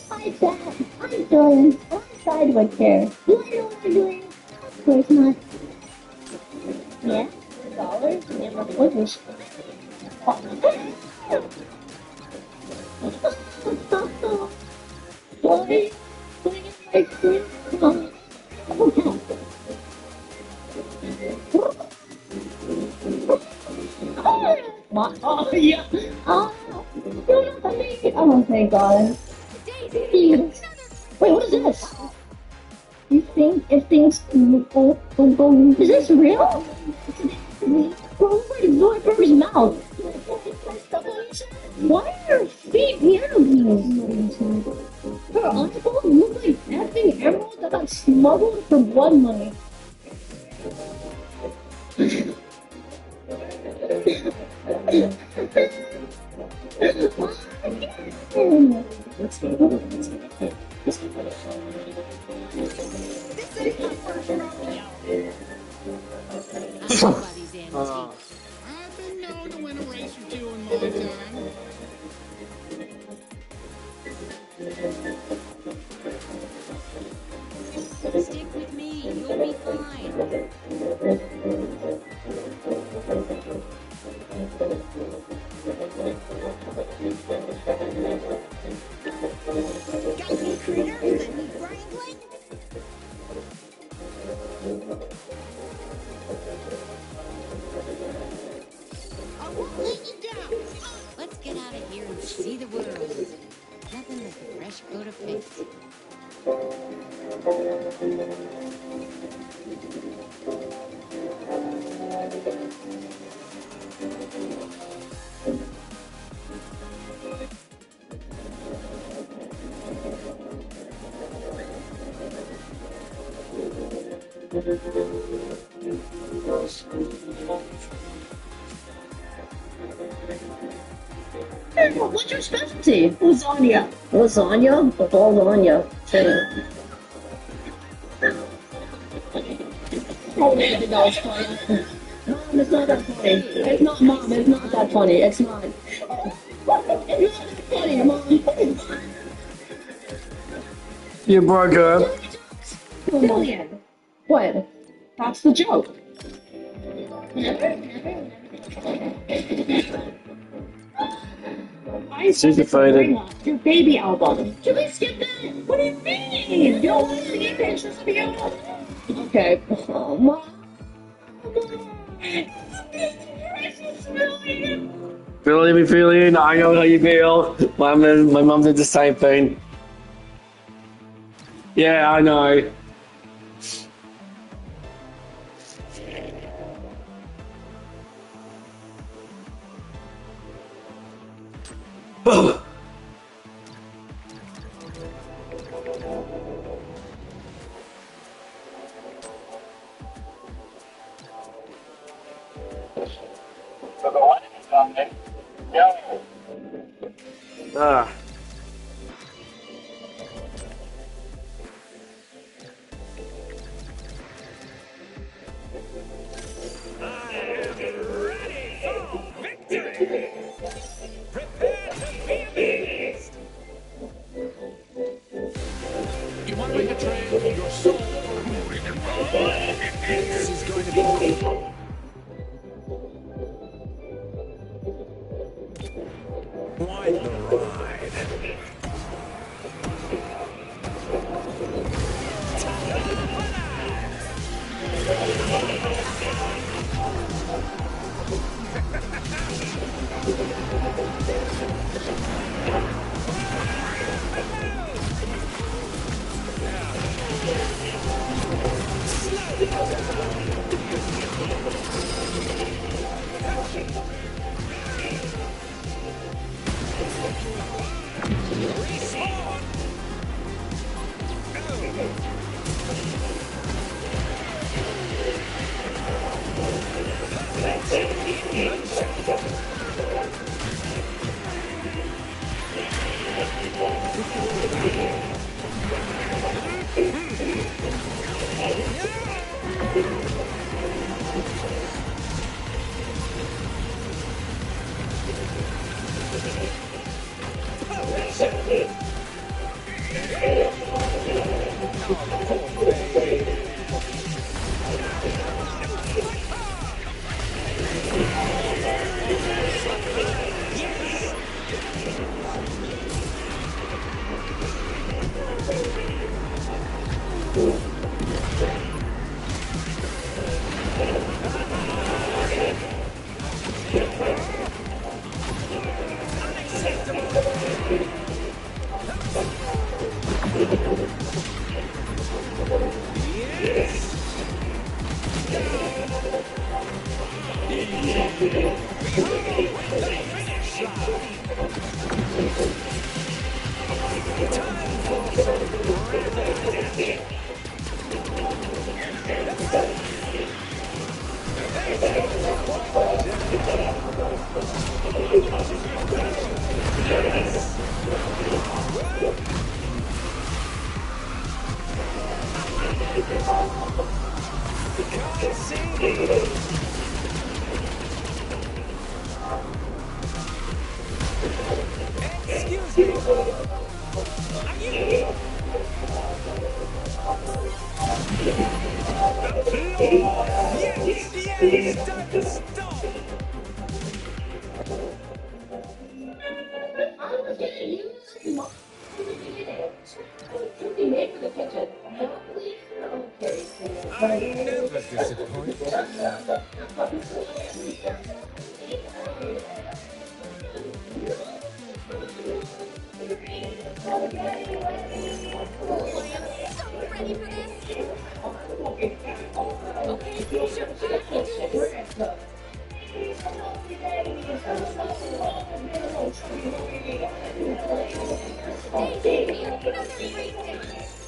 Hi, Dad. I'm Jordan. I'm sideward chair. Do I know what you're doing? Of course not. Yeah? Dollars? Never quarters. Boy, putting in my screen. Oh, yeah. Oh, you're not the baby. Oh, thank God. Wait, what is this? You think if things go, is this real? Go over to Zoidberg's mouth. Why are her feet piano keys? Her eyeballs look like effing emeralds that got smuggled for blood money. I've been known to win a race or two in my time. Stick with me, you'll be fine. Got any critters that need wrangling? I won't let you down. Let's get out of here and see the world. Nothing like a fresh coat of paint. What's your specialty? Lasagna. Lasagna? Lasagna. Oh, that was funny. Mom, it's not that funny. It's not, Mom. It's not that funny. It's not. It's not that funny, Mom. You burger. Billion. What? That's the joke. I Disappointed. your baby album. Can we skip that? What do you mean? You don't want to see pictures of you? Okay. Oh, Mom. Feeling. I know how you feel. My mom did the same thing. Yeah, I know. Ah. You want to make a trade for your soul? This is going to be... Excuse me. Are you? Yes, time to stop. I never disappoint.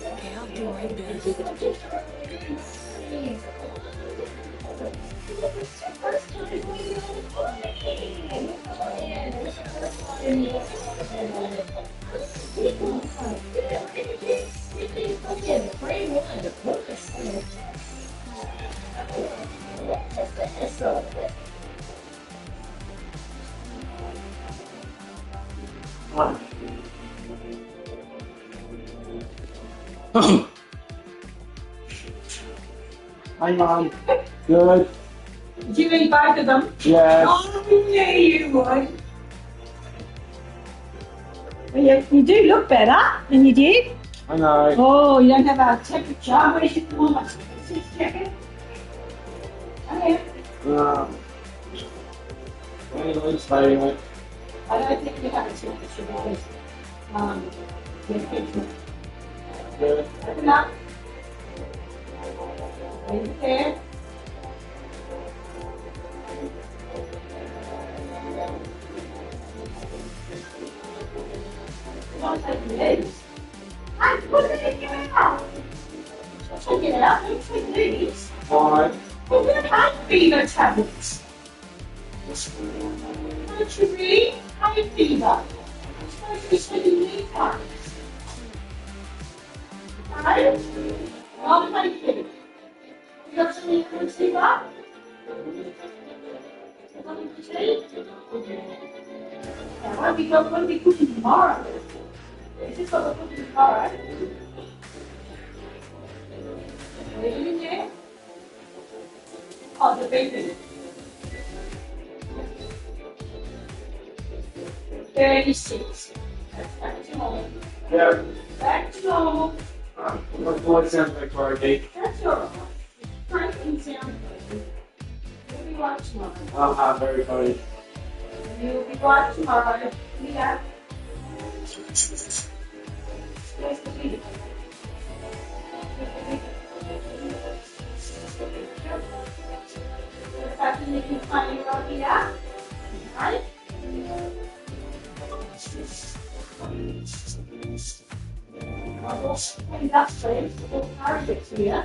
Okay, I'll do my best. Hi, Mom. Good. Did you eat both of them? Yes. Oh, I knew you would. Well, you do look better than you did. I know. Oh, you don't have a temperature. Where's your thermometer? Just checking. Okay. Anyway. I don't think you have a temperature because your picture. Good. Open up. Leave it there. Don't take your legs. I put it in your mouth. Take it out. Don't take these. Alright. Well, we have fever tablets. Don't you read? Have fever. It's supposed to be taking these ones. Right? I'll take it. You got something you can see up? Something to see? Yeah, what are we cooking tomorrow? Is this what we're cooking tomorrow? What are you in there? Oh, the bacon. 36. That's back to normal. Yeah. Back to normal. What sounds like for a date? That's all right. Franklin sound good. You'll be right tomorrow. I'm very funny. You'll be right tomorrow. Yeah. Where's the video? What's happening if you find your own here? Right? And that's great. We'll carry it to you.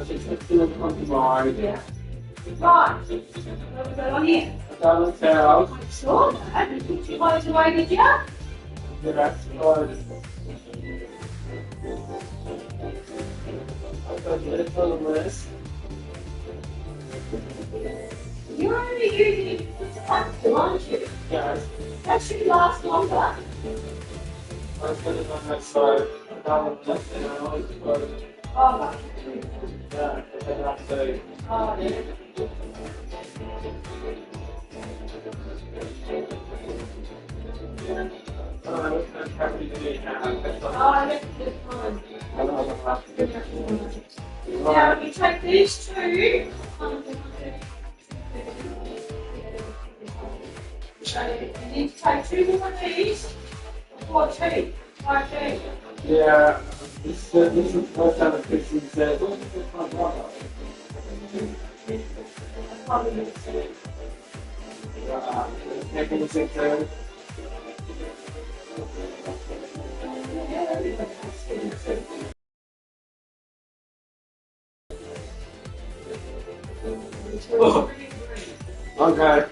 She's going to come tomorrow. Yeah. Right. What was that on here? I saw that. You put your clothes away, did you? Yeah, I've got it on the list. You're only using it for time, aren't you? Yes. That should last longer. I put it on that side. I got it left and I always put it. Oh, right. Yeah, and I say, Oh, yeah. I'm happy to be happy. Oh, that's good fun. I don't have to. Now, you take these two. You need to take two more of these. Or two. Like two. Yeah, this is the first time I've fixed these. What is this my brother? Making the same thing. Oh, okay.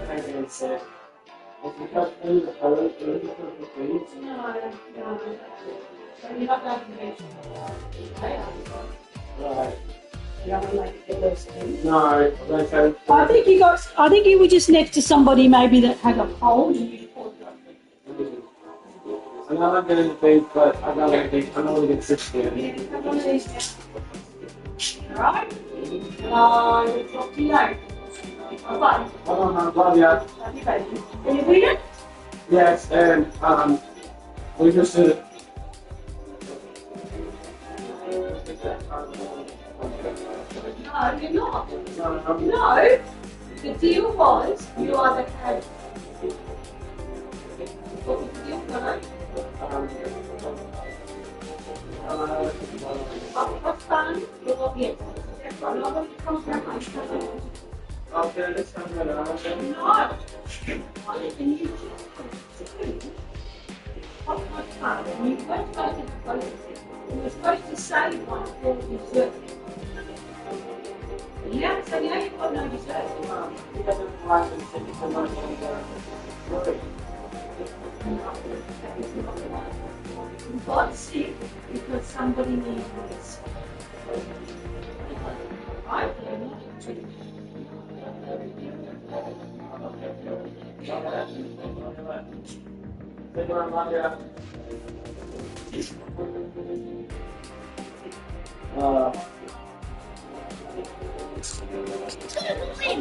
I can say, if you cut through the color, it is perfect. No. So you're not going to be. Right. You don't want to like get those things. No, like I think you were just next to somebody maybe that had a cold and you poured it on. I'm not getting the face, but I got like these. I'm only getting 6 here. Have one of these now. Alright? I'll talk to you later. Bye-bye. Hold on, love ya. Love you, baby. Can you read it? Yes, and we just did it. No, you're not. No. The deal was you either had. What was the deal, no? What's fun? Yes. I'm not going to come back. Okay, let's come here. No. Why didn't you just what was fun? And you weren't supposed to close it. You were supposed to say one for dessert. Yeah, so now you've got no dessert. You got sick because somebody needs this. Right?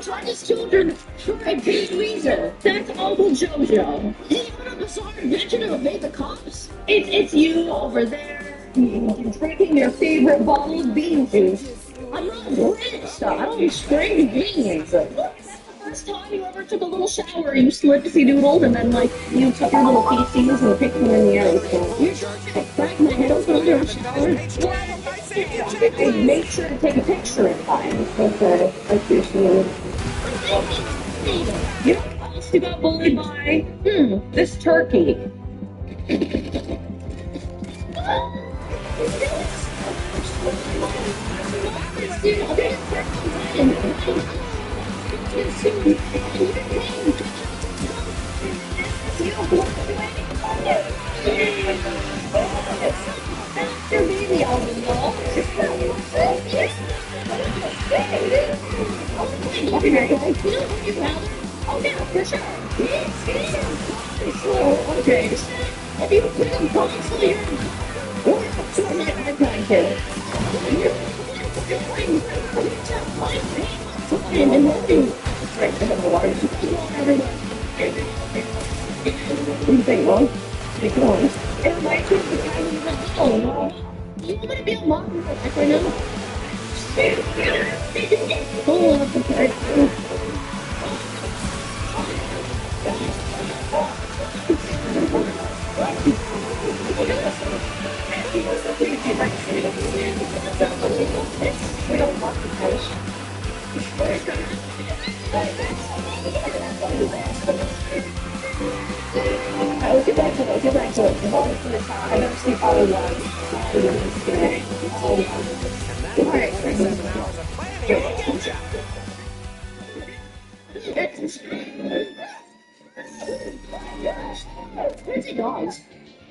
Charges children for a big reason. That's Uncle Jojo. He on a bizarre adventure to evade the cops. It's you over there drinking your favorite bottled bean juice. I'm not British. I don't drink beans. First time you ever took a little shower, you slipsy doodled, and then you took your little feces and picked them in the ice. You're trying to crack my head open under a shower. I made sure to take a picture in time. Okay, I appreciate it. You know what else you got bullied by? This turkey. Your baby on the wall. Oh, yeah, for sure. Okay. If you put them constantly, you're not my grandkid. And nothing. Right, I have the water. What do you think, Mom? Be honest. Everybody thinks the guy was like, oh, no. You want to be a mom like right now? Oh, okay. I will get back to those. get back to it. I never see all one. Alright. Fancy dogs.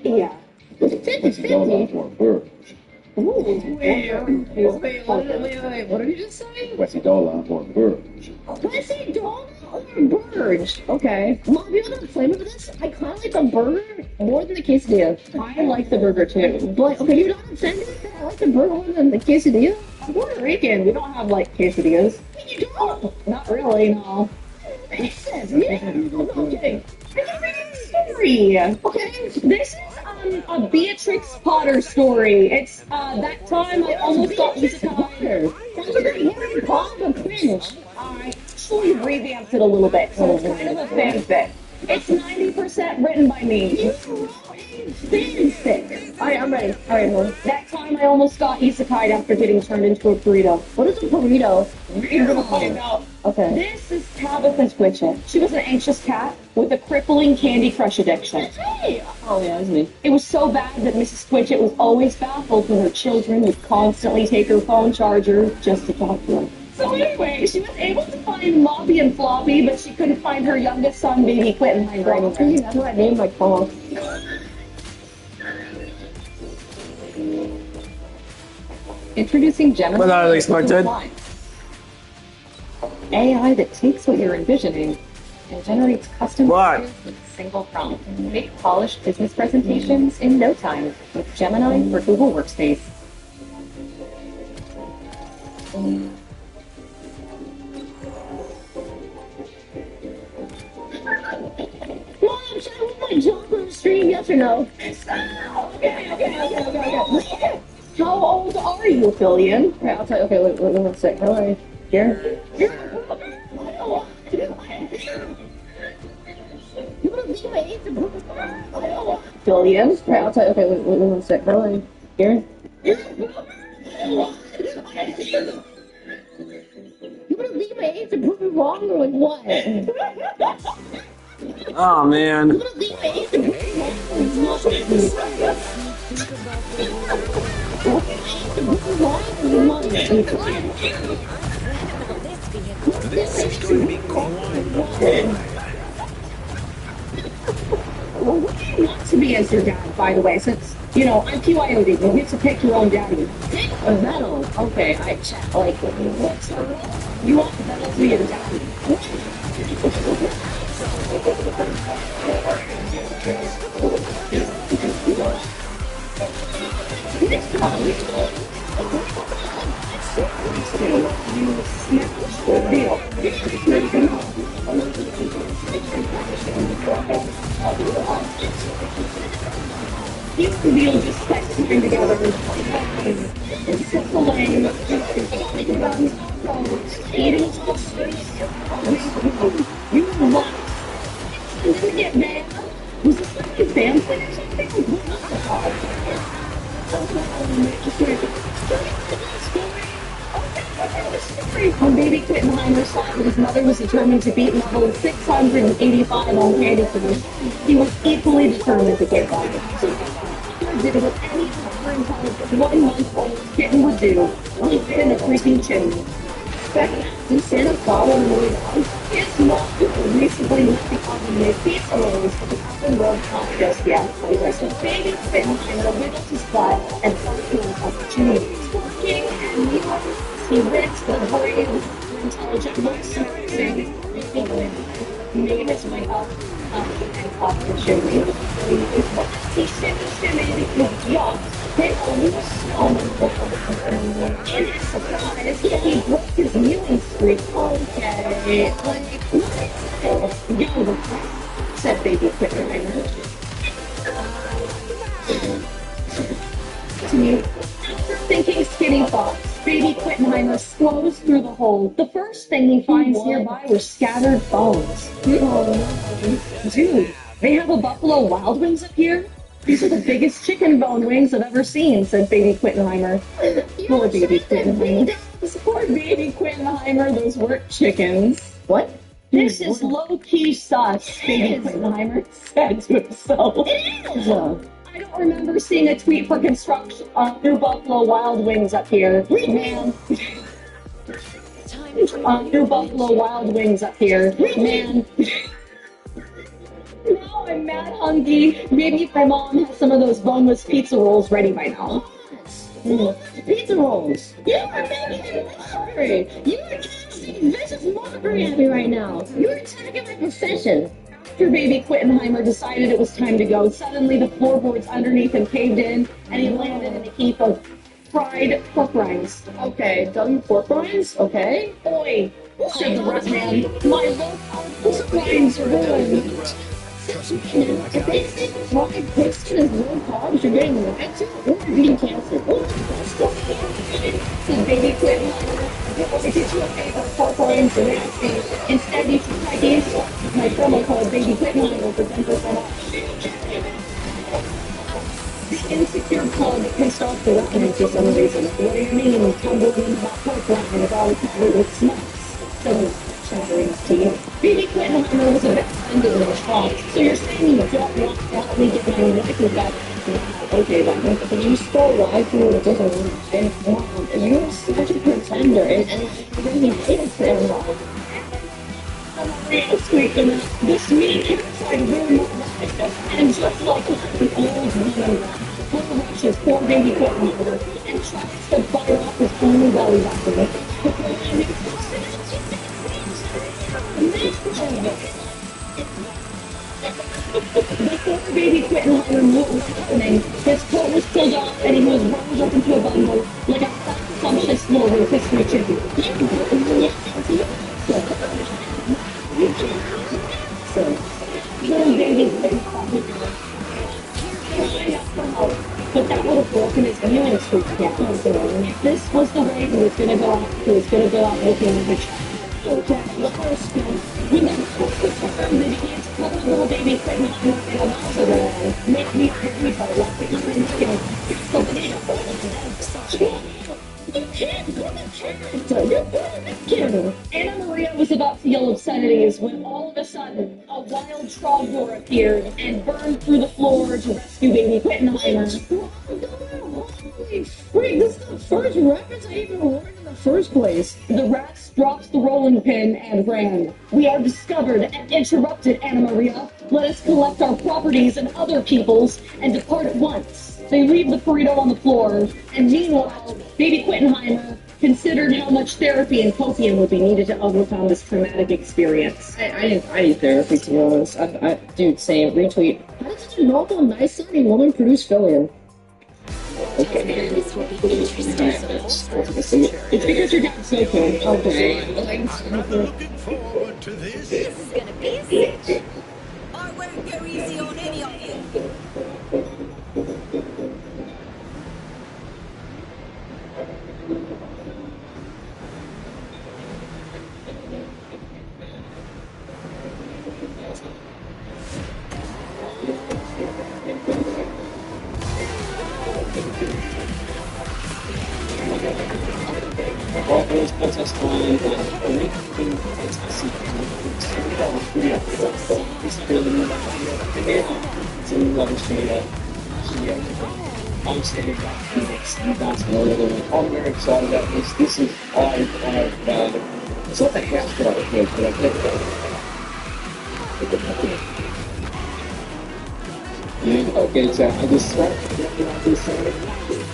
Yeah. Fancy dogs for a bird. Wait, what did you just say? Fancy dog for a bird. Fancy dog or bird? Okay. Mom, you know what I'm flaming with this? I kind of like the burger more than the quesadilla. I like the burger too. But, okay, you're not offended that I like the burger more than the quesadilla? I'm Puerto Rican. We don't have, like, quesadillas. You don't? Not really, no. Makes sense. Yeah. I'm not kidding. I got a story. Okay, this is a Beatrix Potter story. It's that time I almost got isekai. That was a Harry Potter cringe. I actually revamped it a little bit, so it's kind of a fanfic. It's 90% written by me. You wrote a fanfic. Alright, I'm ready. Alright, well, that time I almost got isekai after getting turned into a burrito. What is a burrito? You're gonna find out. Okay. This is Tabitha Twitchett. She was an anxious cat with a crippling Candy Crush addiction. Hey! Oh yeah, that's me. It was so bad that Mrs. Twitchett was always baffled when her children would constantly take her phone charger just to talk to her. So anyway, she was able to find Moppy and Floppy, but she couldn't find her youngest son, baby Quittenheimer, anywhere. That's what I named my phone. Introducing Gemini. What are they expected? AI that takes what you're envisioning and generates custom What? videos with a single prompt. Make polished business presentations in no time with Gemini for Google Workspace. Mom, should I wear my jumper on the stream? Yes or no? Okay. How old are you, Fillion? Okay, I'll tell you. Okay, wait 1 sec. How are you? Here? You wanna be my age of Fillion? Okay, I'll tell you. Okay, wait 1 sec. How are you? Here? You wanna be my age and prove it wrong or like what? Oh man. You wanna be my age and prove it wrong or what? This is going to be quite Well, what do you want to be as your dad, by the way? Since, you know, I'm PYOD, you get to pick your own daddy. Pick a Venom. Okay, I check. Like, what? You want Venom to be your daddy. You can be just like sitting together and sizzling, eating toasters. You want to get mad? Was this like a family or something? When baby Quittenheimer saw that his mother was determined to beat level 685 on Candy Crush, he was equally determined to get by. So he did what any suffering child 1 month old kitten would do, leave in a creeping chimney. When Santa Claus and Louis Down, his mom recently left the oven made pizza rolls for the oven road contest yet. So baby Quittenheimer wiggled his butt and started feeling opportunities. Working and he rinsed the brave, intelligent monster saying, made his way up and off the chimney. He shimmied with yacht, hit a loose snowman. In his surprise, he broke his mewing streak. Okay, like, yo, the crap, said baby Quittenheimer. Continue. After thinking skinny thoughts, baby Quittenheimer slows through the hole. The first thing he finds nearby were scattered bones. Oh, dude, they have a Buffalo Wild Wings up here? These are the biggest chicken bone wings I've ever seen, said baby Quittenheimer. Poor baby Quittenheimer. Poor baby Quittenheimer, those weren't chickens. What? This is low-key sus, Baby Quittenheimer said to himself. It is. I don't remember seeing a tweet for construction New Buffalo Wild Wings up here. Man. New Buffalo Wild Wings up here. Man. Now I'm mad hungry. Maybe if my mom has some of those boneless pizza rolls ready by now. Pizza rolls. You are making me hungry. You are casting vicious mockery at me right now. You're attacking my profession. After Baby Quittenheimer decided it was time to go, suddenly the floorboards underneath him caved in, and he landed in a heap of fried pork rinds. Okay, done pork rinds? Okay. Oi, said the rat man. My low-powered pork rinds are ruined. If they think fried pig is low carbs, you're getting lied to, or you're being canceled. Said Baby Quittenheimer. If it's your favorite pork rinds are nasty, instead you should try these with my promo code Baby Quittenheimer for 10% off. The insecure pug pissed off the rat man for some reason. What do you mean, tumbling into that pork rind with all covered with smokes? Said he, chattering his teeth. Baby Quittenheimer was a bit offended in response. So you're saying you don't want to help me get my life back? Okay, then. But you stole life through a different and you're such a pretender and really hate for everyone. Squeaking out. This meat tried to ruin my life. And just like the old woman, Bull rushes poor Baby Quittenheimer and tries to bite off his only belly button. Before Baby Quittenheimer knew what was happening, his coat was pulled off and he was rolled up into a bundle like a fat, sumptuous Lord of history chicken. Little Baby Quittenheimer crying out for help, but that would have broken his viewing streak again. If this was the way he was going to go out, he was going to go out looking like a child. Okay, the first one, we never confirmed that he is pulling little Baby Quittenheimer in a mouse around. Make me pretty for laughing and skin. So you can't put a character, you're putting a kid. Anna Maria was about to yell obscenities when all of a sudden, a wild trogdor appeared and burned through the floor to rescue Baby Quittenheimer. Holy freak, this is the first reference I even heard in the first place. The rats dropped the rolling pin and ran. We are discovered and interrupted, Anna Maria. Let us collect our properties and other people's and depart at once. They leave the burrito on the floor, and meanwhile, Baby Quittenheimer considered how much therapy and copium would be needed to overcome this traumatic experience. I need therapy, to be honest. Dude, same. Retweet. How does such a normal, nice-sounding woman produce fill-in? Okay. This will be interesting. It's because your dad's so cool. Okay. I'm looking forward to this. This is gonna be a cinch. I won't go easy on any of you. Always puts us on everything that's the secret. It's really it's a love story. I'm saying that Phoenix, that's one of them. I'm very excited about this. This is it's not the house that I played, but I played okay, so I just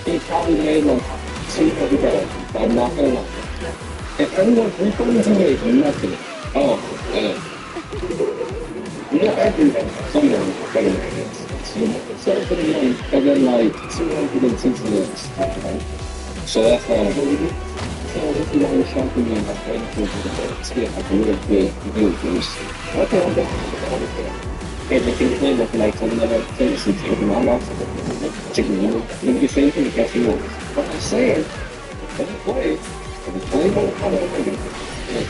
he probably made like 2 every day. I'm not gonna lie. And everyone refunds and made nothing. Oh, man. You know, every day, someone better than this. So putting in, and then like 260 minutes. So that's how I believe it. So if you want to shop me, I'm waiting for the to get like a really big boost. Okay. And if you play with like another things, it's open my mouth. Chicken, you can get same thing, catch you. But I'm saying, play more fun.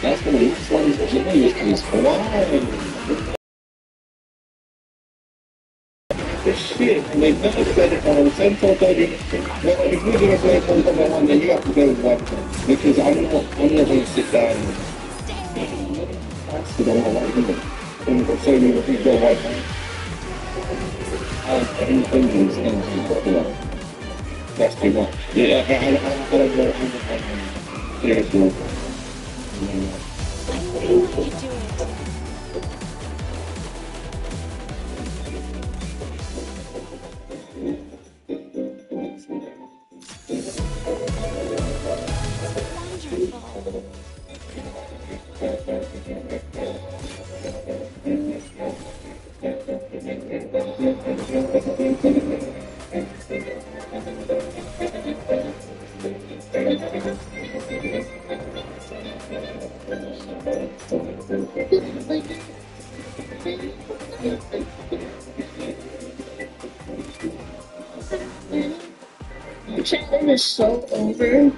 That's the next one's genius is why. This shit, and they've never said it on Central 30. Well, if you're going to play something on, then you have to go to one because I'm not going to sit down. because I'm not white either. And so you go white. Engines and that's too much. Yeah, I don't know. Seriously. Chatting is so over.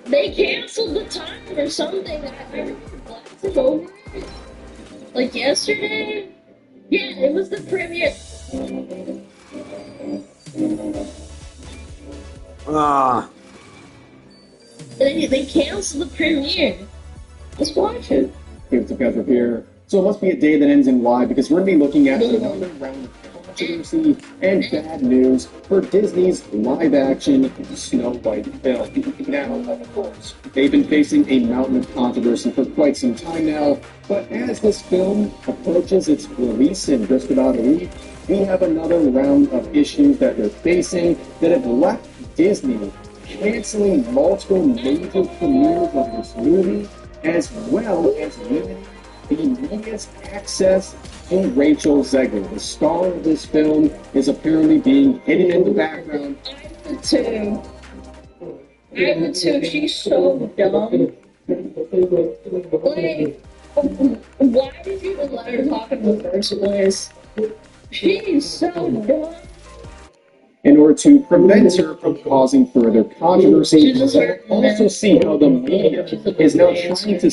They canceled the time or something. I remember blasting over it. Like yesterday. Yeah, it was the premiere. They canceled the premiere. Let's watch it. Give it together here. So it must be a day that ends in Y because we're going to be looking at another round of controversy and bad news for Disney's live-action Snow White film. Now, of course, they've been facing a mountain of controversy for quite some time now, but as this film approaches its release in just about a week, we have another round of issues that they're facing that have left Disney canceling multiple major premieres of this movie, as well as limiting the media's access to Rachel Zegler. The star of this film is apparently being hidden in the background. I'm the two. She's so dumb. Like, why did you even let her talk in the first place? She's so dumb. In order to prevent her from causing further controversy, also see how the media is now trying to